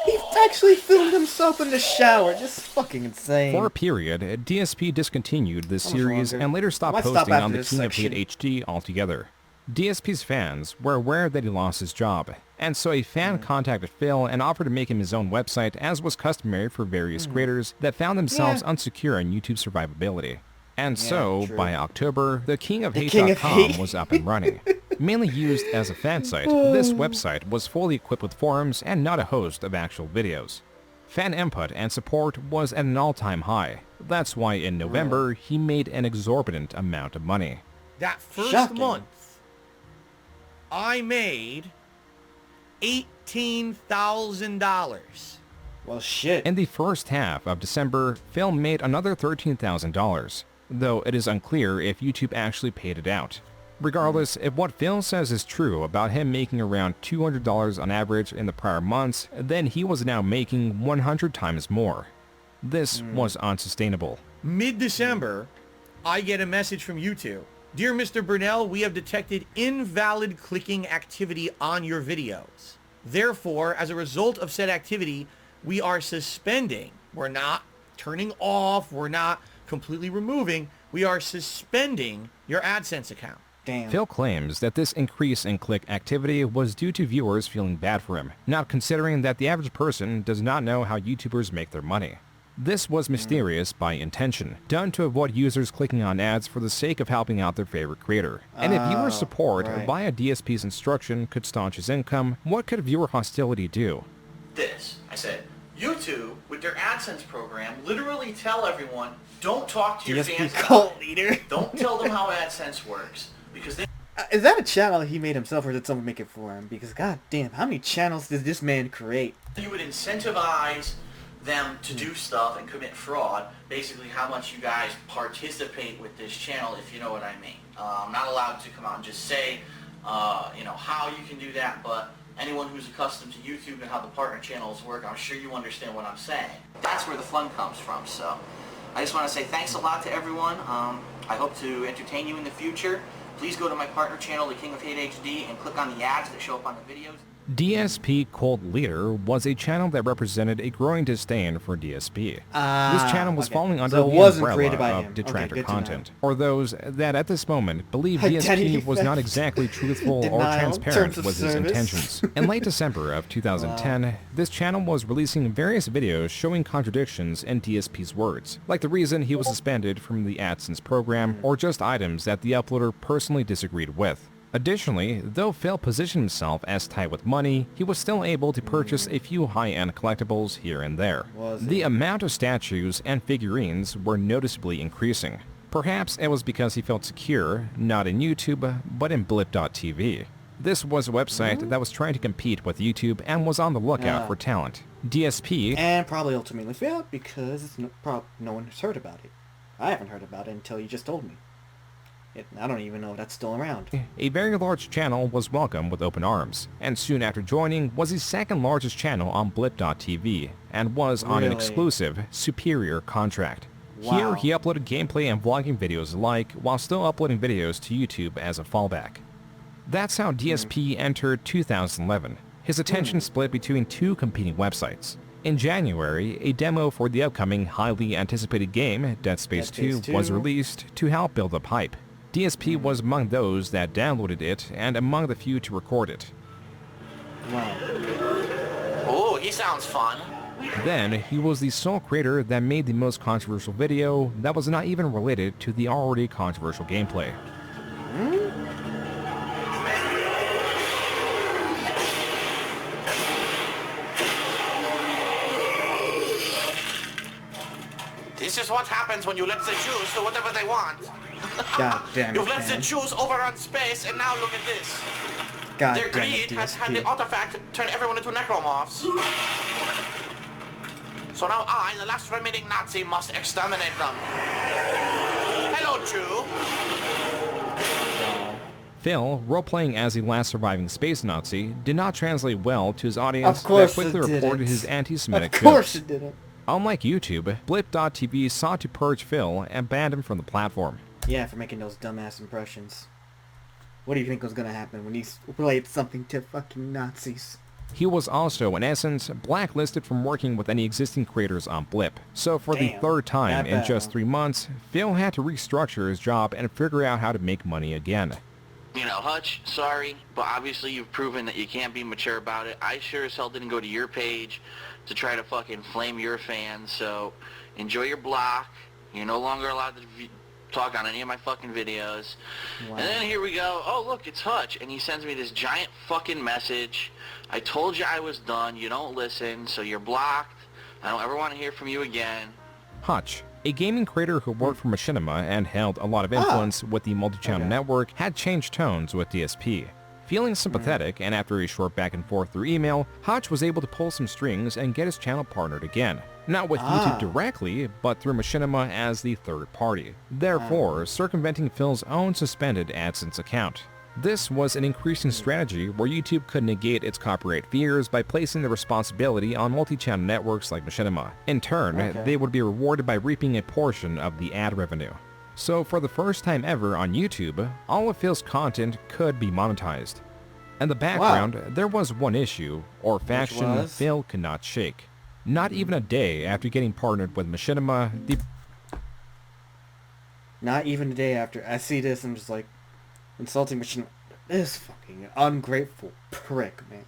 Speaker 1: He actually filmed himself in the shower. Just fucking insane.
Speaker 2: For a period, DSP discontinued this
Speaker 1: How much
Speaker 2: series
Speaker 1: longer?
Speaker 2: and later stopped
Speaker 1: Might stop
Speaker 2: posting
Speaker 1: after
Speaker 2: on the
Speaker 1: this
Speaker 2: King
Speaker 1: section.
Speaker 2: of Hate HD altogether. DSP's fans were aware that he lost his job, and so a fan contacted Phil and offered to make him his own website, as was customary for various creators that found themselves unsecure in YouTube survivability. And so,
Speaker 1: true.
Speaker 2: by October, the King of
Speaker 1: The King of
Speaker 2: Hate.com
Speaker 1: Hate.
Speaker 2: was up and running. Mainly used as a fan site, this website was fully equipped with forums and not a host of actual videos. Fan input and support was at an all-time high. That's why in November, he made an exorbitant amount of money.
Speaker 3: That first
Speaker 1: Shocking.
Speaker 3: month, I made $18,000.
Speaker 1: Well, shit.
Speaker 2: In the first half of December, Phil made another $13,000, though it is unclear if YouTube actually paid it out. Regardless, if what Phil says is true about him making around $200 on average in the prior months, then he was now making 100 times more. This was unsustainable.
Speaker 3: Mid-December, I get a message from YouTube. Dear Mr. Burnell, we have detected invalid clicking activity on your videos. Therefore, as a result of said activity, we are suspending. We're not turning off. We're not completely removing. We are suspending your AdSense account.
Speaker 1: Damn.
Speaker 2: Phil claims that this increase in click activity was due to viewers feeling bad for him, not considering that the average person does not know how YouTubers make their money. This was mysterious by intention, done to avoid users clicking on ads for the sake of helping out their favorite creator. And if viewer support via DSP's instruction could staunch his income, what could viewer hostility do?
Speaker 19: This. I said, YouTube, with their AdSense program, literally tell everyone, don't talk to your
Speaker 1: DSP
Speaker 19: fans
Speaker 1: cult
Speaker 19: about it.
Speaker 1: leader.
Speaker 19: Don't tell them how AdSense works, because they...
Speaker 1: Is that a channel he made himself, or did someone make it for him? Because god damn, how many channels did this man create?
Speaker 19: You would incentivize them to do stuff and commit fraud, basically how much you guys participate with this channel, if you know what I mean. I'm not allowed to come out and just say, you know, how you can do that, but anyone who's accustomed to YouTube and how the partner channels work, I'm sure you understand what I'm saying. That's where the fun comes from, so I just want to say thanks a lot to everyone. I hope to entertain you in the future. Please go to my partner channel, The King of Hate HD, and click on the ads that show up on the videos.
Speaker 2: DSP Cult Leader was a channel that represented a growing disdain for DSP. This channel was falling under
Speaker 1: So it
Speaker 2: the
Speaker 1: wasn't created by
Speaker 2: umbrella
Speaker 1: him.
Speaker 2: of detractor
Speaker 1: Okay, good to know.
Speaker 2: content, or those that at this moment believed
Speaker 1: Identity
Speaker 2: DSP was not
Speaker 1: theft.
Speaker 2: exactly truthful or
Speaker 1: Denial,
Speaker 2: transparent
Speaker 1: terms of
Speaker 2: with his
Speaker 1: service.
Speaker 2: intentions. In late December of 2010, this channel was releasing various videos showing contradictions in DSP's words, like the reason he was suspended from the AdSense program, or just items that the uploader personally disagreed with. Additionally, though Phil positioned himself as tight with money, he was still able to purchase a few high-end collectibles here and there. The amount of statues and figurines were noticeably increasing. Perhaps it was because he felt secure, not in YouTube, but in Blip.tv. This was a website that was trying to compete with YouTube and was on the lookout for talent. DSP...
Speaker 1: And probably ultimately failed because it's no one has heard about it. I haven't heard about it until you just told me. I don't even know if that's still around.
Speaker 2: A very large channel was welcomed with open arms, and soon after joining was the second largest channel on Blip.tv, and was on an exclusive, superior contract. Here he uploaded gameplay and vlogging videos alike, while still uploading videos to YouTube as a fallback. That's how DSP entered 2011. His attention split between two competing websites. In January, a demo for the upcoming highly anticipated game, Dead Space 2, was released to help build up hype. DSP was among those that downloaded it and among the few to record it.
Speaker 1: Wow.
Speaker 19: Oh, he sounds fun.
Speaker 2: Then, he was the sole creator that made the most controversial video that was not even related to the already controversial gameplay.
Speaker 19: This is what happens when you let the Jews do whatever they want.
Speaker 1: God damn it,
Speaker 19: You've let the
Speaker 1: man.
Speaker 19: Jews overrun space, and now look at this.
Speaker 1: God
Speaker 19: Their
Speaker 1: damn it,
Speaker 19: greed has had
Speaker 1: DSP.
Speaker 19: the artifact to turn everyone into necromorphs. So now I, the last remaining Nazi, must exterminate them. Hello, Jew.
Speaker 2: Phil, role-playing as the last surviving space Nazi, did not translate well to his audience
Speaker 1: Of course
Speaker 2: that quickly
Speaker 1: it
Speaker 2: reported
Speaker 1: didn't.
Speaker 2: his anti-Semitic
Speaker 1: Of course
Speaker 2: jokes.
Speaker 1: it didn't.
Speaker 2: Unlike YouTube, Blip.tv sought to purge Phil and banned him from the platform.
Speaker 1: Yeah, for making those dumbass impressions. What do you think was gonna happen when he played something to fucking Nazis?
Speaker 2: He was also, in essence, blacklisted from working with any existing creators on Blip. So for the third time in just 3 months, Phil had to restructure his job and figure out how to make money again.
Speaker 19: You know, Hutch, sorry, but obviously you've proven that you can't be mature about it. I sure as hell didn't go to your page to try to fucking flame your fans, so enjoy your block. You're no longer allowed to talk on any of my fucking videos.
Speaker 1: Wow.
Speaker 19: And then here we go, oh look, it's Hutch, and he sends me this giant fucking message. I told you I was done, you don't listen, so you're blocked. I don't ever want to hear from you again.
Speaker 2: Hutch, a gaming creator who worked for Machinima and held a lot of influence with the multi-channel network, had changed tones with DSP. Feeling sympathetic, and after a short back and forth through email, Hutch was able to pull some strings and get his channel partnered again. Not with YouTube directly, but through Machinima as the third party, therefore circumventing Phil's own suspended AdSense account. This was an increasing strategy where YouTube could negate its copyright fears by placing the responsibility on multi-channel networks like Machinima. In turn, they would be rewarded by reaping a portion of the ad revenue. So for the first time ever on YouTube, all of Phil's content could be monetized. In the background, there was one issue, or faction, Phil could not shake. Not even a day after getting partnered with Machinima,
Speaker 1: Not even a day after. I see this, I'm just like, insulting Machinima. This fucking ungrateful prick, man.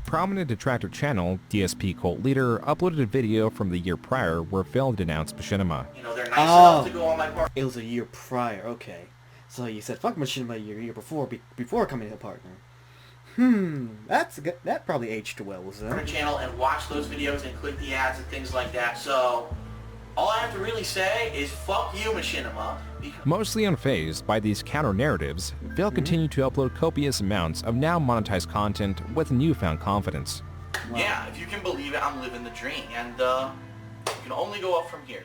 Speaker 2: prominent detractor channel, DSP Cult Leader, uploaded a video from the year prior where Phil denounced Machinima.
Speaker 19: You know, they're nice enough to go on my part.
Speaker 1: It was a year prior, okay. So you said fuck Machinima a year before, before coming to partner. That's good. That probably aged well, was that?
Speaker 19: Channel and watch those videos and click the ads and things like that. So all I have to really say is fuck you, Machinima.
Speaker 2: Mostly unfazed by these counter-narratives, Phil continued to upload copious amounts of now monetized content with newfound confidence.
Speaker 19: Yeah, if you can believe it, I'm living the dream, and you can only go up from here.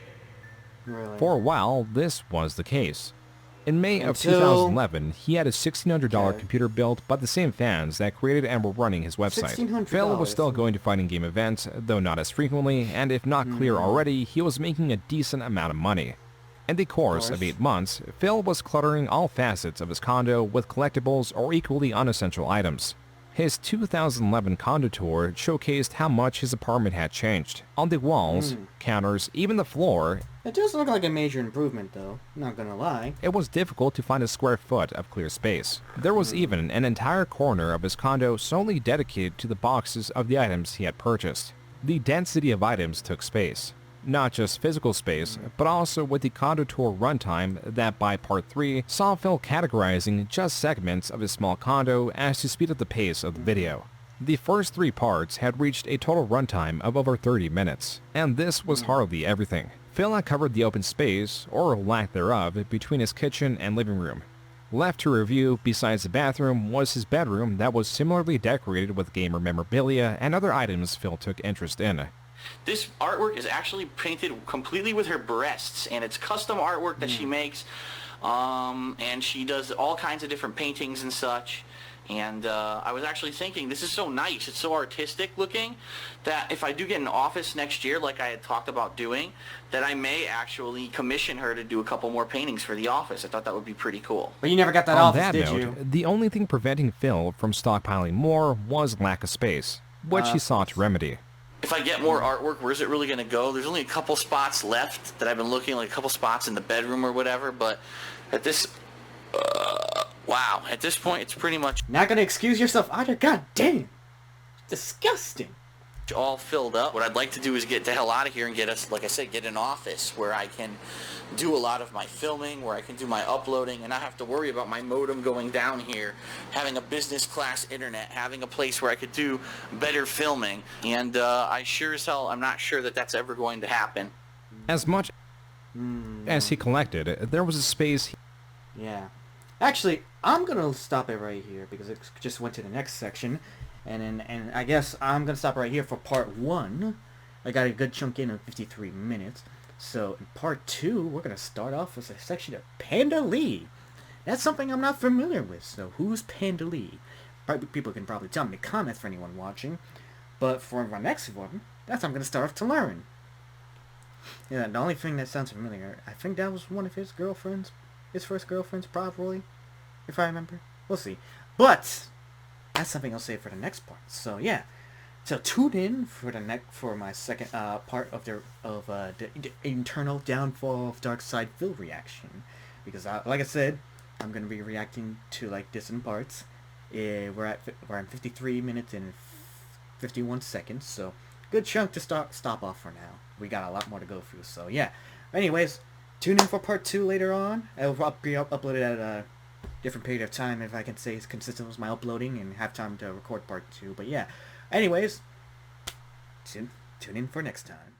Speaker 1: Really?
Speaker 2: For a while, this was the case. In May of 2011, he had a $1,600 computer built by the same fans that created and were running his website. Phil was still going to fighting game events, though not as frequently, and if not clear already, he was making a decent amount of money. In the course of 8 months, Phil was cluttering all facets of his condo with collectibles or equally unessential items. His 2011 condo tour showcased how much his apartment had changed. On the walls, counters, even the floor,
Speaker 1: it does look like a major improvement, though. Not gonna lie.
Speaker 2: It was difficult to find a square foot of clear space. There was even an entire corner of his condo solely dedicated to the boxes of the items he had purchased. The density of items took space. Not just physical space, but also with the condo tour runtime that by part 3 saw Phil categorizing just segments of his small condo as to speed up the pace of the video. The first 3 parts had reached a total runtime of over 30 minutes, and this was hardly everything. Phil had covered the open space, or lack thereof, between his kitchen and living room. Left to review, besides the bathroom, was his bedroom that was similarly decorated with gamer memorabilia and other items Phil took interest in.
Speaker 19: This artwork is actually painted completely with her breasts, and it's custom artwork that she makes, and she does all kinds of different paintings and such. And I was actually thinking, this is so nice, it's so artistic looking, that if I do get an office next year, like I had talked about doing, that I may actually commission her to do a couple more paintings for the office. I thought that would be pretty cool.
Speaker 1: But you never got that
Speaker 2: On
Speaker 1: office,
Speaker 2: that
Speaker 1: did
Speaker 2: note,
Speaker 1: you?
Speaker 2: the only thing preventing Phil from stockpiling more was lack of space, which he sought to remedy.
Speaker 19: If I get more artwork, where's it really going to go? There's only a couple spots left that I've been looking, like a couple spots in the bedroom or whatever, but at this... wow, at this point, it's pretty much...
Speaker 1: Not gonna excuse yourself either. God damn. Disgusting.
Speaker 19: All filled up. What I'd like to do is get the hell out of here and get us, like I said, get an office where I can do a lot of my filming, where I can do my uploading, and not have to worry about my modem going down here, having a business class internet, having a place where I could do better filming, and I sure as hell, I'm not sure that that's ever going to happen.
Speaker 2: As much as he collected, there was a space...
Speaker 1: Yeah. Actually, I'm gonna stop it right here because it just went to the next section, and I guess I'm gonna stop right here for part 1. I got a good chunk in 53 minutes. So in part 2, we're gonna start off with a section of Panda Lee. That's something I'm not familiar with. So who's Panda Lee? People can probably tell me in the comments for anyone watching. But for my next one, that's what I'm gonna start off to learn. Yeah, the only thing that sounds familiar, I think that was one of his girlfriends. His first girlfriend's probably, if I remember. We'll see. But that's something I'll save for the next part. So yeah, so tune in for my second part of the internal downfall of DarkSydePhil reaction, because like I said, I'm gonna be reacting to like distant parts. We're at 53 minutes and 51 seconds, so good chunk to stop off for now. We got a lot more to go through. So yeah. Anyways. Tune in for part 2 later on. It'll be uploaded at a different period of time if I can say it's consistent with my uploading and have time to record part 2. But yeah. Anyways, tune in for next time.